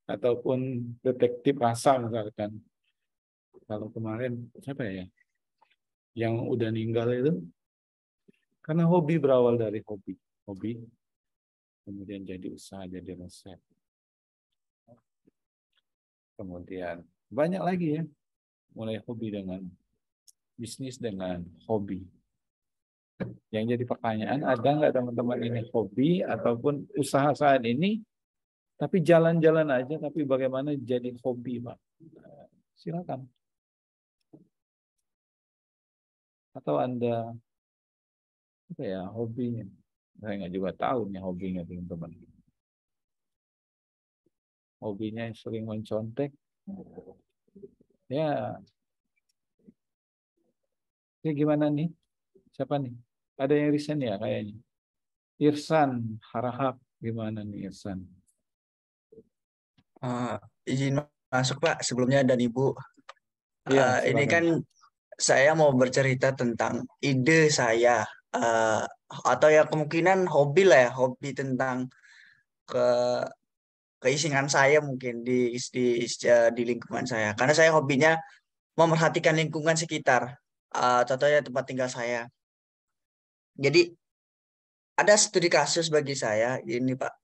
[SPEAKER 1] Ataupun detektif rasa misalkan. Kalau kemarin siapa ya? Yang udah meninggal itu, karena hobi, berawal dari hobi. Kemudian jadi usaha, jadi resep. Kemudian banyak lagi ya, mulai hobi dengan bisnis dengan hobi. Yang jadi pertanyaan, ada nggak teman-teman ini hobi ataupun usaha saat ini, tapi jalan-jalan aja, tapi bagaimana jadi hobi, Pak? Silakan. Atau Anda apa ya hobinya? Saya nggak juga tahu nih hobinya teman-teman. Hobinya yang sering mencontek. Ya gimana nih? Siapa nih? Ada yang resign ya kayaknya. Irsan Harahap, gimana nih Irsan?
[SPEAKER 4] Izin masuk Pak sebelumnya dan Ibu.
[SPEAKER 1] Iya,
[SPEAKER 4] Ini
[SPEAKER 1] silakan.
[SPEAKER 4] kan saya mau bercerita tentang ide saya atau ya kemungkinan hobi lah ya, hobi tentang keisingan saya mungkin di lingkungan saya. Karena saya hobinya memperhatikan lingkungan sekitar. Contohnya tempat tinggal saya. Jadi ada studi kasus bagi saya ini Pak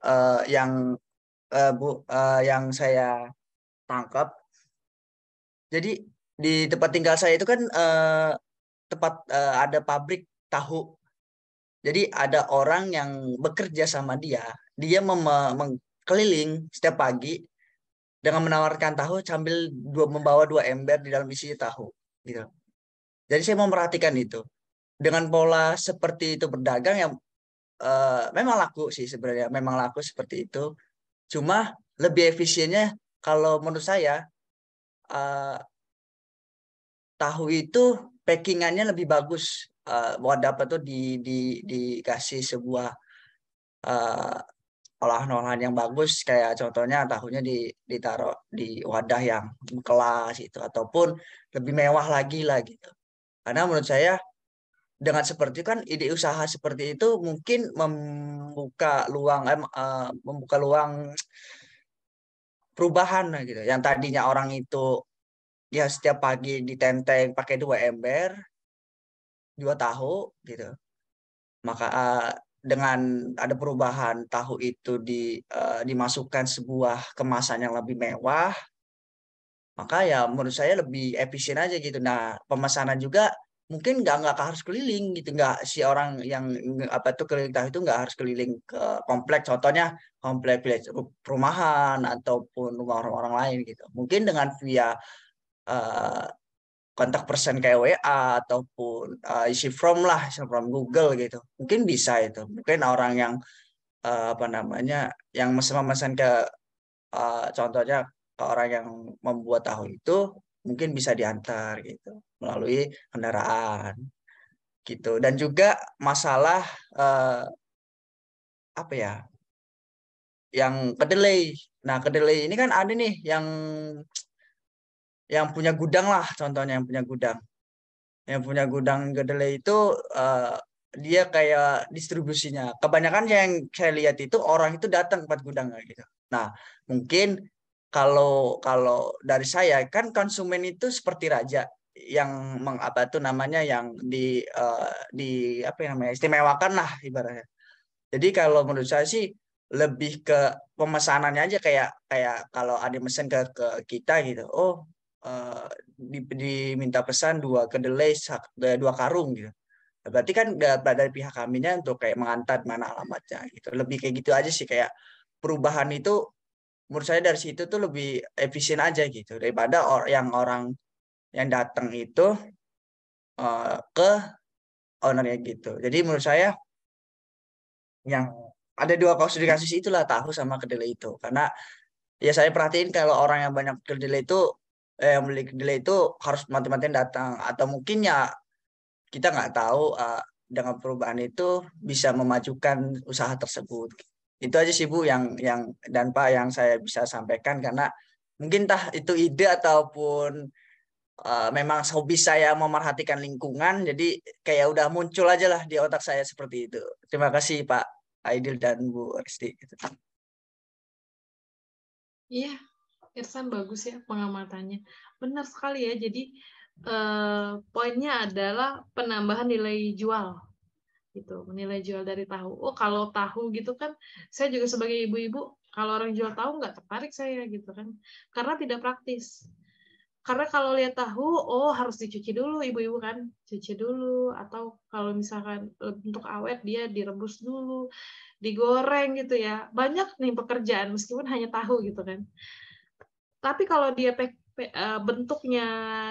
[SPEAKER 4] yang saya tangkap. Jadi di tempat tinggal saya itu kan ada pabrik tahu. Jadi ada orang yang bekerja sama dia mengkeliling setiap pagi dengan menawarkan tahu sambil membawa 2 ember di dalam isi tahu. Gitu. Jadi saya memperhatikan itu. Dengan pola seperti itu berdagang yang memang laku sih sebenarnya, memang laku seperti itu. Cuma lebih efisiennya kalau menurut saya tahu itu packingannya lebih bagus. Wadah apa tuh dikasih sebuah olahan-olahan yang bagus, kayak contohnya tahunya ditaruh di wadah yang kelas itu, ataupun lebih mewah lagi lah gitu. Karena menurut saya dengan seperti kan ide usaha seperti itu mungkin membuka luang perubahan lah gitu. Yang tadinya orang itu ya setiap pagi ditenteng pakai 2 ember, 2 tahu gitu. Maka dengan ada perubahan tahu itu dimasukkan sebuah kemasan yang lebih mewah, maka ya menurut saya lebih efisien aja gitu. Nah, pemesanan juga mungkin nggak harus keliling gitu, nggak si orang yang apa tuh keliling tahu itu nggak harus keliling ke komplek, contohnya komplek perumahan ataupun rumah orang lain gitu. Mungkin dengan via eh, kontak person kayak WA ataupun isi form lah, isi form Google gitu. Mungkin bisa itu. Mungkin orang yang apa namanya, yang memesan ke contohnya ke orang yang membuat tahu itu mungkin bisa diantar gitu melalui kendaraan gitu. Dan juga masalah apa ya, yang kedelai. Nah, kedelai ini kan ada nih yang punya gudang lah, contohnya yang punya gudang. Yang punya gudang kedelai itu dia kayak distribusinya. Kebanyakan yang saya lihat itu orang itu datang ke tempat gudangnya gitu. Nah, mungkin kalau kalau dari saya kan konsumen itu seperti raja yang apa tuh namanya, yang di apa yang namanya, istimewakan lah ibaratnya. Jadi kalau menurut saya sih lebih ke pemesanannya aja, kayak kayak kalau ada mesin ke kita gitu. Oh, diminta pesan 2 kedelai 2 karung gitu. Berarti kan dari pihak kaminya untuk kayak mengantar mana alamatnya gitu. Lebih kayak gitu aja sih, kayak perubahan itu menurut saya dari situ tuh lebih efisien aja gitu daripada orang yang datang itu ke ownernya gitu. Jadi menurut saya yang ada 2 kasus itulah tahu sama kedelai itu. Karena ya saya perhatiin kalau orang yang banyak kedelai itu yang beli kedelai itu harus mati-matian datang, atau mungkin ya kita nggak tahu dengan perubahan itu bisa memajukan usaha tersebut. Itu aja sih Bu yang dan Pak yang saya bisa sampaikan, karena mungkin entah itu ide ataupun memang hobi saya memerhatikan lingkungan, jadi kayak udah muncul aja lah di otak saya seperti itu. Terima kasih Pak Aidil dan Bu Resti.
[SPEAKER 3] Iya, Irsan bagus ya pengamatannya. Benar sekali ya. Jadi poinnya adalah penambahan nilai jual gitu, nilai jual dari tahu. Oh, kalau tahu gitu kan, saya juga sebagai ibu-ibu, kalau orang jual tahu nggak tertarik saya gitu kan, karena tidak praktis. Karena kalau lihat tahu, oh harus dicuci dulu, ibu-ibu kan, cuci dulu, atau kalau misalkan untuk awet dia direbus dulu, digoreng gitu ya. Banyak nih pekerjaan meskipun hanya tahu gitu kan. Tapi kalau dia bentuknya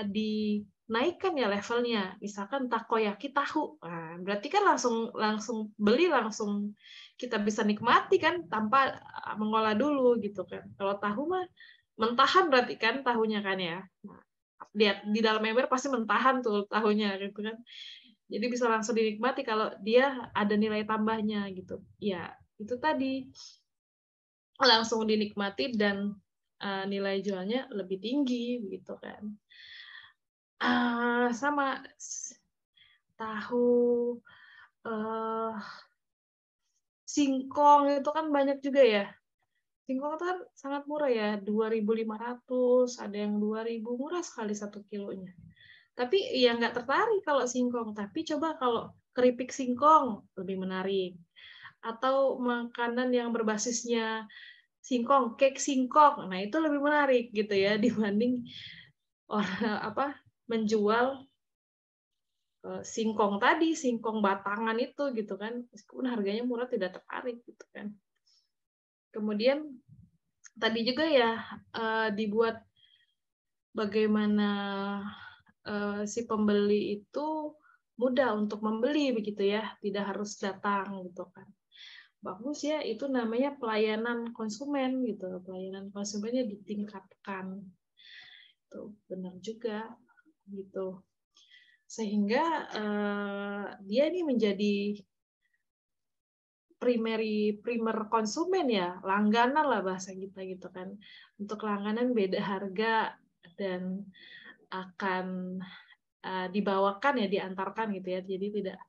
[SPEAKER 3] dinaikkan ya levelnya, misalkan takoyaki tahu, nah, berarti kan langsung beli, langsung kita bisa nikmati kan tanpa mengolah dulu gitu kan. Kalau tahu mah mentahan berarti kan tahunya kan ya. Nah, di dalam ember pasti mentahan tuh tahunya gitu kan. Jadi bisa langsung dinikmati kalau dia ada nilai tambahnya gitu. Ya, itu tadi langsung dinikmati dan nilai jualnya lebih tinggi gitu kan. Sama tahu singkong itu kan banyak juga ya. Singkong itu kan sangat murah ya, 2.500, ada yang 2.000, murah sekali 1 kilonya. Tapi ya nggak tertarik kalau singkong. Tapi coba kalau keripik singkong lebih menarik. Atau makanan yang berbasisnya singkong, cake singkong, nah itu lebih menarik gitu ya dibanding orang menjual singkong tadi, singkong batangan itu gitu kan, meskipun harganya murah tidak tertarik gitu kan. Kemudian tadi juga ya dibuat bagaimana si pembeli itu mudah untuk membeli begitu ya, tidak harus datang gitu kan. bagus ya, itu namanya pelayanan konsumen gitu. Pelayanan konsumennya ditingkatkan. Itu benar juga gitu. Sehingga dia ini menjadi primer konsumen ya, langganan lah bahasa kita gitu kan. Untuk langganan beda harga dan akan dibawakan ya, diantarkan gitu ya. Jadi tidak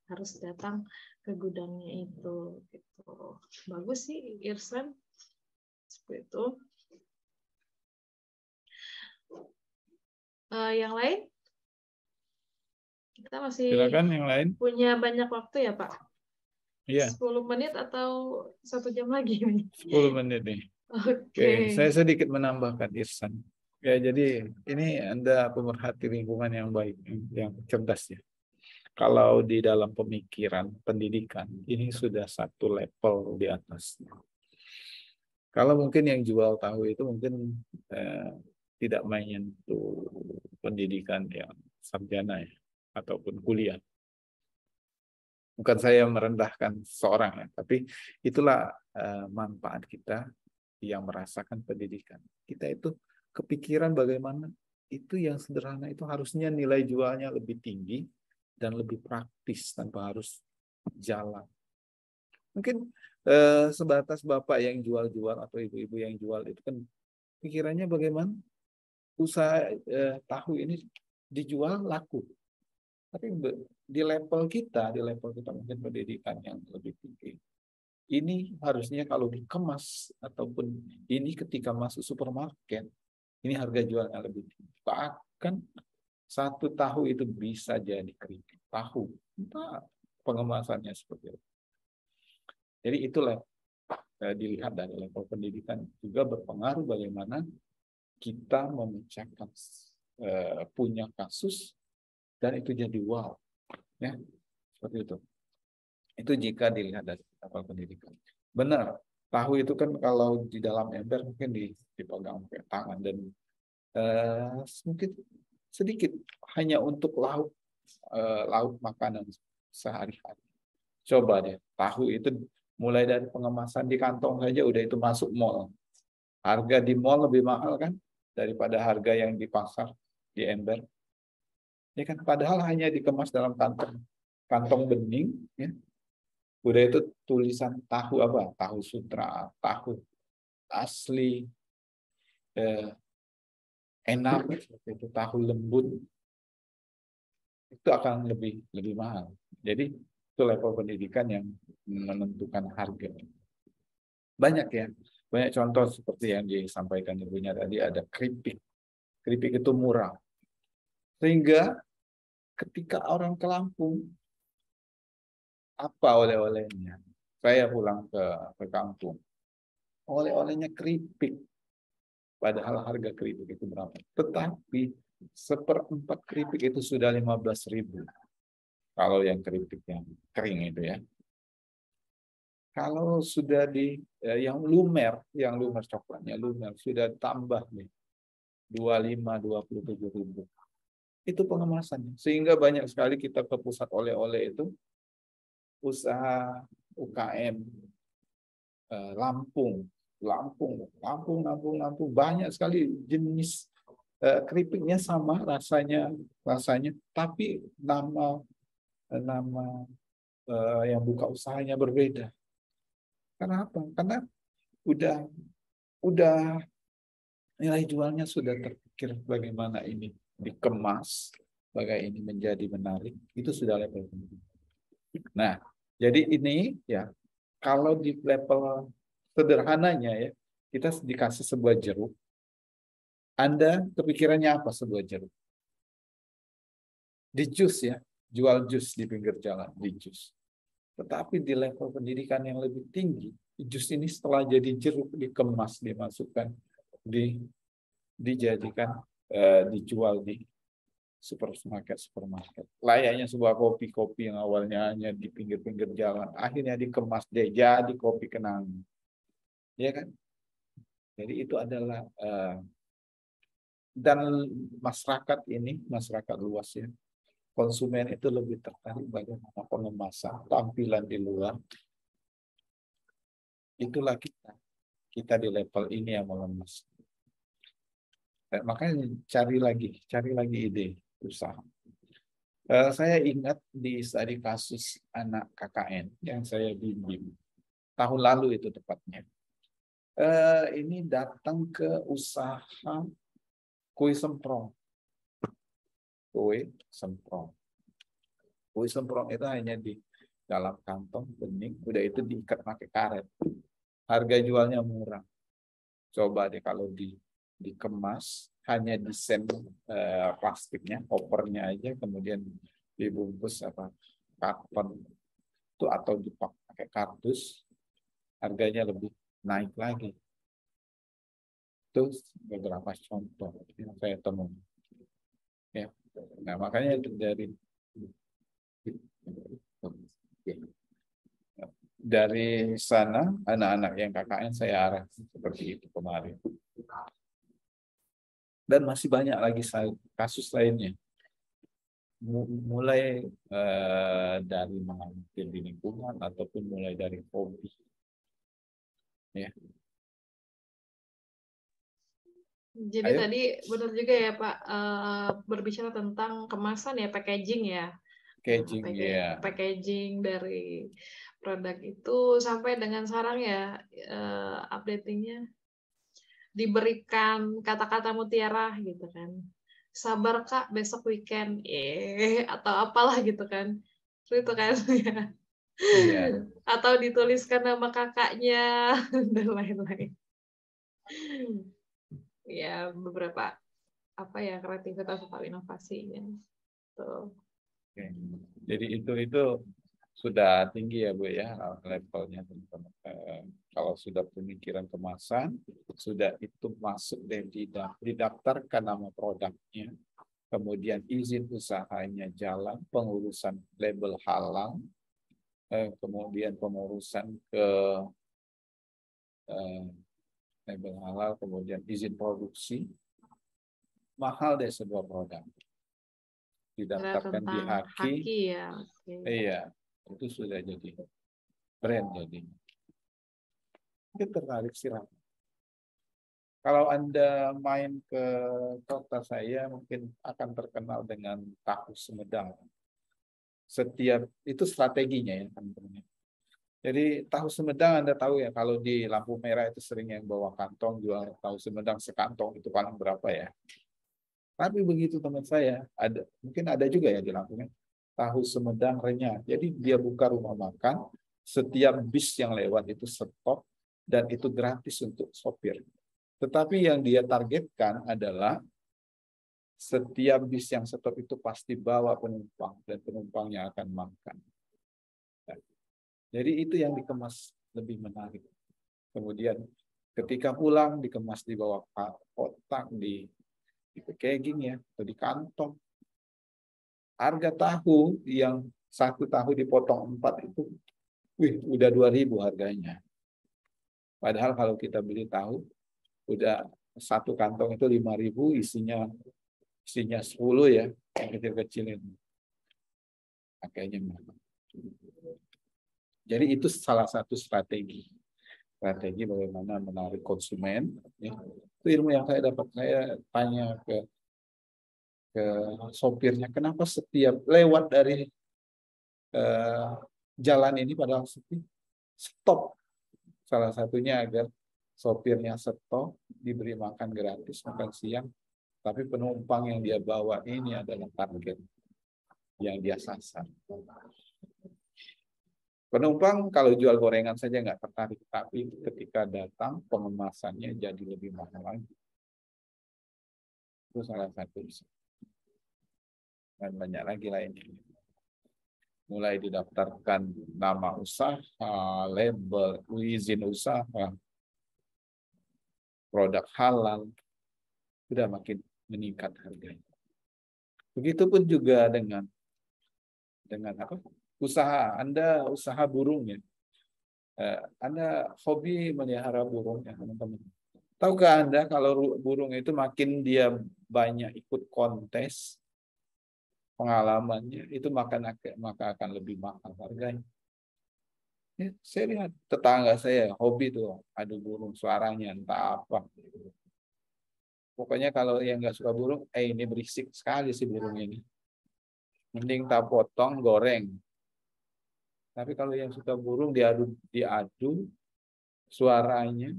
[SPEAKER 3] harus datang ke gudangnya itu gitu. Bagus sih Irsan seperti itu. Yang lain? Kita masih
[SPEAKER 1] Silakan yang lain.
[SPEAKER 3] punya banyak waktu ya Pak?
[SPEAKER 1] Iya.
[SPEAKER 3] 10 menit atau 1 jam lagi nih?
[SPEAKER 1] 10 menit nih. Oke, saya sedikit menambahkan Irsan. Ya, jadi ini Anda pemerhati lingkungan yang baik, yang cerdas ya. Kalau di dalam pemikiran pendidikan, ini sudah satu level di atas. Kalau mungkin yang jual tahu itu mungkin tidak menyentuh pendidikan yang sarjana ya, ataupun kuliah. Bukan saya merendahkan seorang ya, tapi itulah manfaat kita yang merasakan pendidikan. Kita itu kepikiran bagaimana itu yang sederhana itu harusnya nilai jualnya lebih tinggi dan lebih praktis tanpa harus jalan. Mungkin sebatas bapak yang jual-jual atau ibu-ibu yang jual itu kan pikirannya bagaimana usaha tahu ini dijual laku. Tapi di level kita mungkin pendidikan yang lebih tinggi. Ini harusnya kalau dikemas ataupun ini ketika masuk supermarket, ini harga jualnya lebih tinggi. Bahkan satu tahu itu bisa jadi keripik tahu. Entah pengemasannya seperti itu. Jadi itulah dilihat dari level pendidikan juga berpengaruh bagaimana kita memecahkan punya kasus dan itu jadi wow, ya seperti itu. Itu jika dilihat dari level pendidikan. Benar, tahu itu kan kalau di dalam ember mungkin dipegang pakai tangan dan mungkin sedikit hanya untuk lauk makanan sehari-hari. Coba deh, tahu itu mulai dari pengemasan di kantong saja udah itu masuk mall. Harga di mall lebih mahal kan daripada harga yang di pasar di ember. Ya kan, padahal hanya dikemas dalam kantong bening, ya. Udah itu tulisan tahu apa? Tahu sutra, tahu asli, enak, itu tahu lembut, itu akan lebih mahal. Jadi itu level pendidikan yang menentukan harga. Banyak ya, banyak contoh seperti yang disampaikan ibunya tadi, ada keripik. Keripik itu murah. Sehingga ketika orang ke Lampung, apa oleh-olehnya? Saya pulang ke kampung, oleh-olehnya keripik. Padahal harga keripik itu berapa? Tetapi 1/4 keripik itu sudah 15.000. Kalau yang keripik yang kering itu ya. Kalau sudah yang lumer coklatnya lumer sudah tambah nih 27.000. Itu pengemasannya. Sehingga banyak sekali kita ke pusat oleh-oleh itu usaha UKM Lampung banyak sekali jenis keripiknya sama rasanya, tapi nama yang buka usahanya berbeda. Karena apa? Karena udah nilai jualnya sudah terpikir bagaimana ini dikemas, bagaimana ini menjadi menarik, itu sudah level pendidikan. Nah, jadi ini ya kalau di level sederhananya ya, kita dikasih sebuah jeruk. Anda kepikirannya apa sebuah jeruk? Di jus ya, jual jus di pinggir jalan, di jus. Tetapi di level pendidikan yang lebih tinggi, jus ini setelah jadi jeruk dikemas, dimasukkan, dijadikan, dijual di supermarket. Layaknya sebuah kopi yang awalnya hanya di pinggir-pinggir jalan, akhirnya dikemas deh jadi kopi kenangan. Ya kan? Jadi itu adalah dan masyarakat luas ya, konsumen itu lebih tertarik bagaimana pengemasan, tampilan di luar, itulah kita di level ini yang mengemas. Makanya cari lagi ide usaha. Saya ingat di studi kasus anak KKN yang saya bimbing tahun lalu itu tepatnya. Ini datang ke usaha kue semprong. Kue semprong itu hanya di dalam kantong bening, udah itu diikat pakai karet. Harga jualnya murah. Coba deh kalau dikemas hanya desain plastiknya, kopernya aja, kemudian dibungkus karton itu atau dipakai kardus, harganya lebih naik lagi. Itu beberapa contoh yang saya temui. Ya. Nah, makanya dari sana anak-anak yang KKN saya arah seperti itu kemarin. Dan masih banyak lagi kasus lainnya. Mulai dari mengambil di lingkungan ataupun mulai dari hobi. Ya.
[SPEAKER 3] Jadi
[SPEAKER 1] Ayo.
[SPEAKER 3] tadi benar juga ya Pak, berbicara tentang kemasan ya, packaging ya.
[SPEAKER 1] Packaging, ya.
[SPEAKER 3] Packaging dari produk itu sampai dengan sekarang ya, updatingnya diberikan kata-kata mutiara gitu kan. Sabar Kak, besok weekend, atau apalah gitu kan. Itu kan ya.
[SPEAKER 1] Iya.
[SPEAKER 3] Atau dituliskan nama kakaknya dan lain-lain. Ya beberapa kreativitas atau inovasinya. Tuh.
[SPEAKER 1] Oke. Jadi itu sudah tinggi ya Bu ya levelnya teman-teman. Kalau sudah pemikiran kemasan, sudah itu masuk dan didaftarkan nama produknya, kemudian izin usahanya jalan, pengurusan label halal, kemudian pengurusan ke label halal, kemudian izin produksi, mahal deh sebuah produk. Didaftarkan di Haki,
[SPEAKER 3] ya.
[SPEAKER 1] Iya, itu sudah jadi brand jadi. Mungkin tertarik silakan. Kalau Anda main ke kota saya, mungkin akan terkenal dengan tahu Sumedang. Setiap itu strateginya ya teman-teman. Jadi tahu Sumedang Anda tahu ya, kalau di lampu merah itu sering yang bawa kantong jual tahu Sumedang sekantong itu paling berapa ya. Tapi begitu teman saya, mungkin ada juga ya di Lampung, tahu Sumedang renyah. Jadi dia buka rumah makan, setiap bis yang lewat itu stop dan itu gratis untuk sopir. Tetapi yang dia targetkan adalah setiap bis yang stop itu pasti bawa penumpang dan penumpangnya akan makan. Jadi itu yang dikemas lebih menarik. Kemudian ketika pulang dikemas di bawah kotak, di packaging ya, atau di kantong. Harga tahu yang 1 tahu dipotong 4 itu, udah 2.000 harganya. Padahal kalau kita beli tahu, udah 1 kantong itu 5.000, isinya 10 ya, yang kecil-kecil itu. Makanya jadi itu salah satu strategi bagaimana menarik konsumen. Ya. Itu ilmu yang saya dapat. Saya tanya ke sopirnya, kenapa setiap lewat dari jalan ini padahal sepi, stop. Salah satunya agar sopirnya stop, diberi makan gratis, makan siang, tapi penumpang yang dia bawa ini adalah target yang dia sasar. Penumpang kalau jual gorengan saja nggak tertarik, tapi ketika datang pengemasannya jadi lebih mahal lagi. Itu salah satu. Dan banyak lagi lainnya. Mulai didaftarkan nama usaha, label, izin usaha, produk halal, sudah makin meningkat harganya. Begitupun juga dengan apa? Usaha Anda, usaha burung ya. Anda hobi melihara burung ya teman-teman. Tahukah Anda kalau burung itu makin dia banyak ikut kontes, pengalamannya itu maka akan lebih mahal harganya. Ya, saya lihat tetangga saya hobi tuh adu burung, suaranya entah apa. Pokoknya kalau yang nggak suka burung, ini berisik sekali sih burung ini. Mending tak potong, goreng. Tapi kalau yang suka burung diadu suaranya,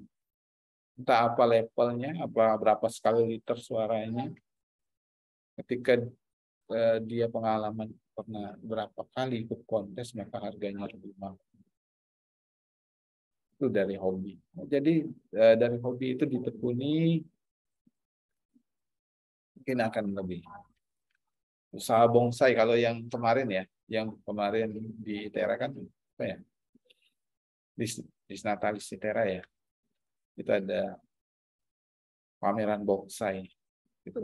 [SPEAKER 1] entah apa levelnya, apa berapa skala liter suaranya. Ketika dia pengalaman pernah berapa kali ikut kontes, maka harganya lebih mahal. Itu dari hobi. Jadi dari hobi itu ditekuni, mungkin akan lebih. Usaha bonsai kalau yang kemarin ya, yang kemarin di Tera kan apa ya? Di Natalis di Tera ya. Itu ada pameran bonsai. Itu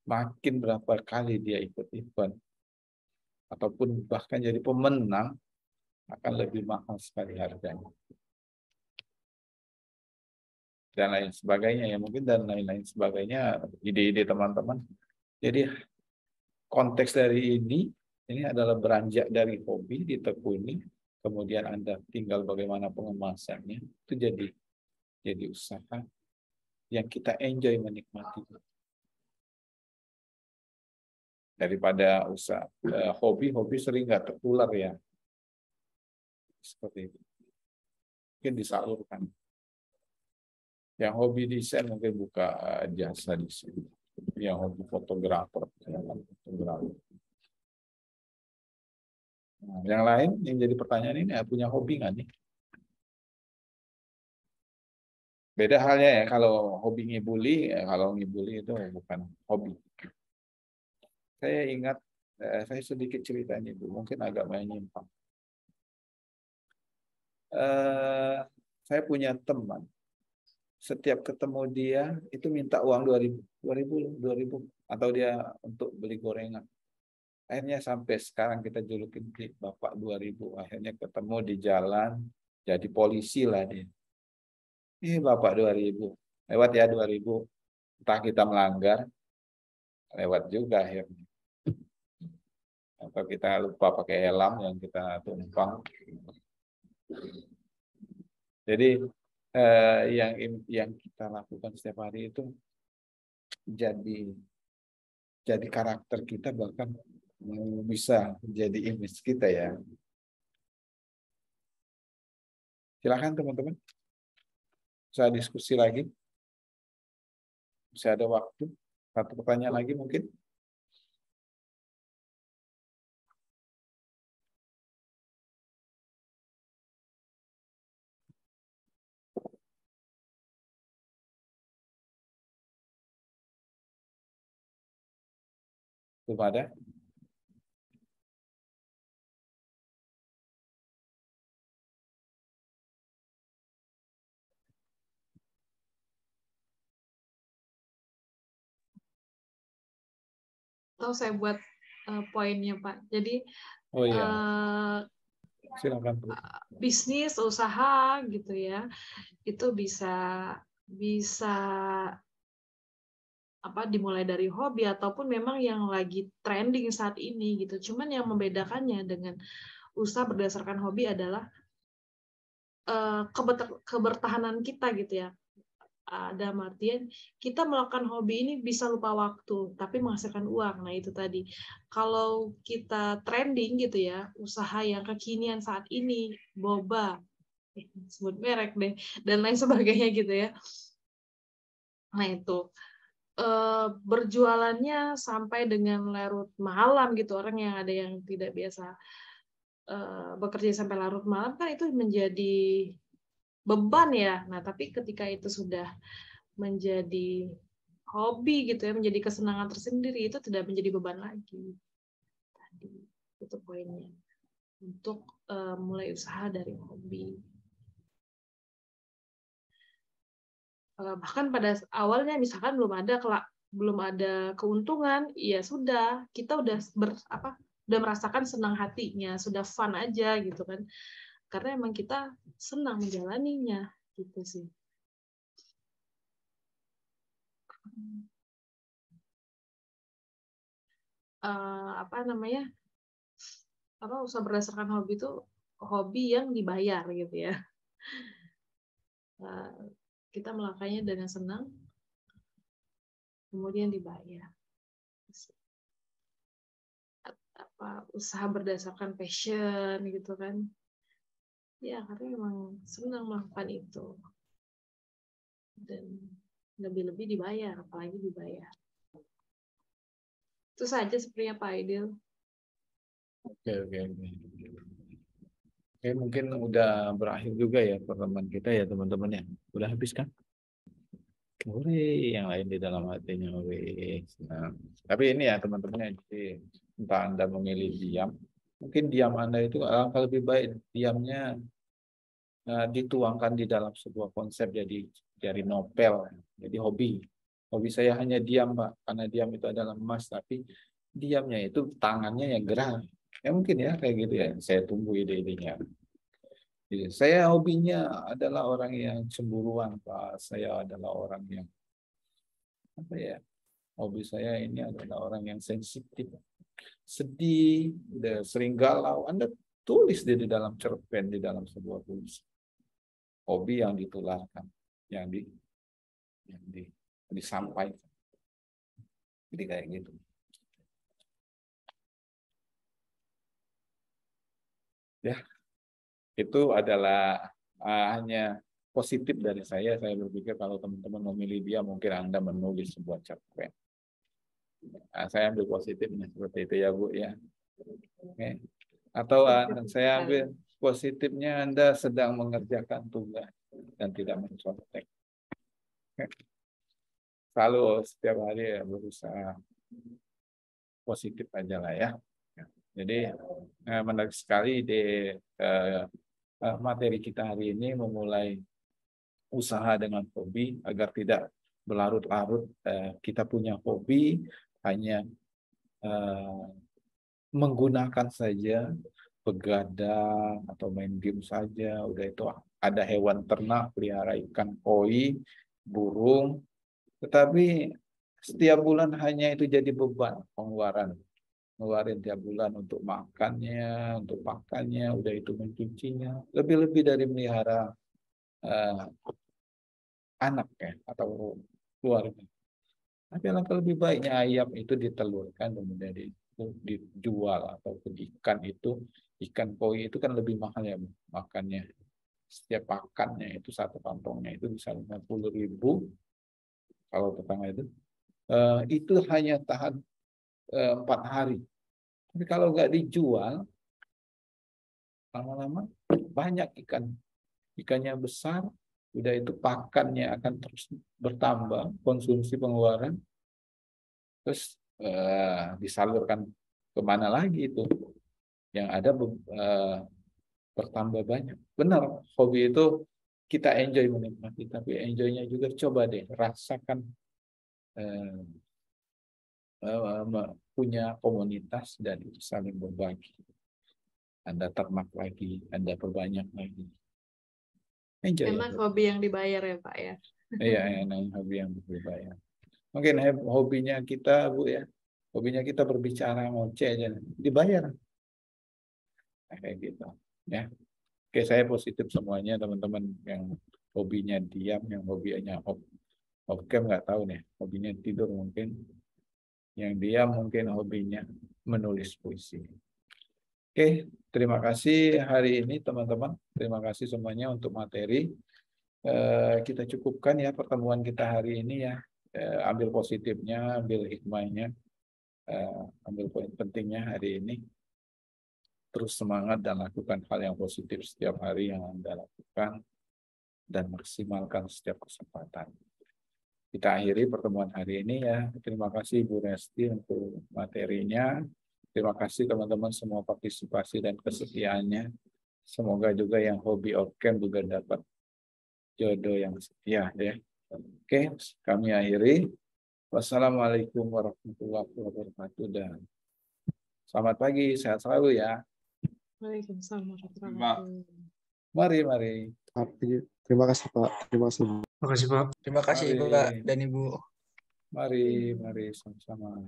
[SPEAKER 1] makin berapa kali dia ikut event ataupun bahkan jadi pemenang akan lebih mahal sekali harganya. Dan lain sebagainya ya mungkin dan lain-lain sebagainya ide-ide teman-teman. Jadi konteks dari ini adalah beranjak dari hobi ditekuni, kemudian Anda tinggal bagaimana pengemasannya itu jadi usaha yang kita enjoy menikmati daripada usaha hobi sering nggak tertular ya seperti itu mungkin disalurkan. Yang hobi desain mungkin buka jasa desain. Yang hobi fotografer. Nah, yang lain yang jadi pertanyaan ini punya hobi nggak nih? Beda halnya ya kalau hobi ngibuli, kalau ngibuli itu bukan hobi. Saya ingat, saya sedikit ceritanya Bu, mungkin agak menyimpang. Saya punya teman. Setiap ketemu dia itu minta uang 2000 atau dia untuk beli gorengan. Akhirnya sampai sekarang kita julukin Bapak 2000. Akhirnya ketemu di jalan jadi polisi lah dia. Ini Bapak 2000. Lewat ya 2000. Entah kita melanggar, lewat juga akhirnya. Atau kita lupa pakai helm yang kita tumpang. Jadi yang kita lakukan setiap hari itu jadi karakter kita bahkan bisa jadi image kita ya. Silakan teman-teman. Bisa diskusi lagi. Bisa ada waktu. Satu pertanyaan lagi mungkin. Belum ada.
[SPEAKER 3] Atau saya buat poinnya Pak. Jadi
[SPEAKER 1] Oh iya. Silakan.
[SPEAKER 3] bisnis usaha gitu ya itu bisa apa dimulai dari hobi ataupun memang yang lagi trending saat ini gitu. Cuman yang membedakannya dengan usaha berdasarkan hobi adalah kebertahanan kita gitu ya. Ada artian kita melakukan hobi ini bisa lupa waktu tapi menghasilkan uang. Nah itu tadi kalau kita trending gitu ya usaha yang kekinian saat ini boba sebut merek deh dan lain sebagainya gitu ya. Nah itu berjualannya sampai dengan larut malam gitu, orang yang ada yang tidak biasa bekerja sampai larut malam kan itu menjadi beban ya. Nah tapi ketika itu sudah menjadi hobi gitu ya, menjadi kesenangan tersendiri, itu tidak menjadi beban lagi. Tadi itu poinnya untuk mulai usaha dari hobi. Bahkan pada awalnya misalkan belum ada keuntungan, ya sudah kita udah udah merasakan senang hatinya, sudah fun aja gitu kan, karena emang kita senang menjalaninya gitu sih. Usaha berdasarkan hobi itu hobi yang dibayar gitu ya. Kita melakukannya dengan senang, kemudian dibayar. Usaha berdasarkan passion gitu kan. Ya, karena memang senang melakukan itu. Dan lebih-lebih dibayar, apalagi dibayar. Itu saja sepertinya Pak Aidil.
[SPEAKER 1] Oke. Oke, mungkin udah berakhir juga ya pertemuan kita ya teman-teman ya. Udah habis kan? Yang lain di dalam hatinya. Nah, tapi ini ya teman-teman, jadi entah Anda memilih diam, mungkin diam Anda itu alangkah lebih baik diamnya dituangkan di dalam sebuah konsep jadi novel, jadi hobi. Hobi saya hanya diam, Pak, karena diam itu adalah emas, tapi diamnya itu tangannya yang gerak. Ya mungkin ya kayak gitu ya. Saya tunggu ide-idenya. Jadi, saya hobinya adalah orang yang cemburuan, Pak. Saya adalah orang yang apa ya? Hobi saya ini adalah orang yang sensitif, sedih, udah sering galau. Anda tulis di dalam cerpen, di dalam sebuah tulis. Hobi yang ditularkan, yang disampaikan. Jadi kayak gitu. Ya, itu adalah hanya positif dari saya. Saya berpikir kalau teman-teman memilih dia, mungkin Anda menulis sebuah cerpen. Saya ambil positifnya seperti itu ya Bu ya. Oke. Atau saya ambil positifnya Anda sedang mengerjakan tugas dan tidak mencontek. Selalu setiap hari ya berusaha positif aja lah ya. Jadi menarik sekali di materi kita hari ini memulai usaha dengan hobi agar tidak berlarut-larut. Kita punya hobi hanya menggunakan saja, begadang atau main game saja. Udah itu ada hewan ternak, pelihara ikan koi, burung. Tetapi setiap bulan hanya itu jadi beban pengeluaran. Ngeluarin tiap bulan untuk makannya, untuk pakannya, udah itu mencucinya. Lebih-lebih dari melihara anak ya atau keluarga. Tapi alangkah lebih baiknya ayam itu ditelurkan kemudian dijual atau ikan itu, ikan koi itu kan lebih mahal ya makannya. Setiap pakannya itu satu kantongnya itu bisa 50.000 kalau tetangga itu hanya tahan 4 hari. Tapi kalau nggak dijual lama-lama banyak ikannya besar, udah itu pakannya akan terus bertambah, konsumsi pengeluaran, terus disalurkan kemana lagi itu yang ada bertambah banyak. Benar, hobi itu kita enjoy menikmati, tapi enjoynya juga coba deh rasakan punya komunitas dan itu saling berbagi. Anda ternak lagi, Anda perbanyak lagi. Enjoy.
[SPEAKER 3] Enak hobi yang dibayar ya Pak ya.
[SPEAKER 1] Iya, enak hobi yang dibayar. Mungkin hobinya kita Bu ya, hobinya kita berbicara ngoceh aja, dibayar. Nah, kayak gitu. Ya, oke, saya positif semuanya teman-teman yang hobinya diam, yang hobinya off cam nggak tahu nih, hobinya tidur mungkin, yang diam mungkin hobinya menulis puisi. Oke, terima kasih hari ini teman-teman. Terima kasih semuanya untuk materi. Kita cukupkan ya pertemuan kita hari ini ya. Ambil positifnya, ambil hikmahnya, ambil poin pentingnya hari ini. Terus semangat dan lakukan hal yang positif setiap hari yang Anda lakukan dan maksimalkan setiap kesempatan. Kita akhiri pertemuan hari ini ya. Terima kasih Bu Resti untuk materinya. Terima kasih teman-teman semua partisipasi dan kesetiaannya. Semoga juga yang hobi Outcam juga dapat jodoh yang setia ya. Oke, kami akhiri. Wassalamualaikum warahmatullahi wabarakatuh dan selamat pagi, sehat selalu ya.
[SPEAKER 3] Waalaikumsalam warahmatullahi wabarakatuh.
[SPEAKER 1] Mari.
[SPEAKER 2] Terima kasih Pak. Terima kasih.
[SPEAKER 4] Terima kasih Pak dan Ibu.
[SPEAKER 1] Mari sama-sama.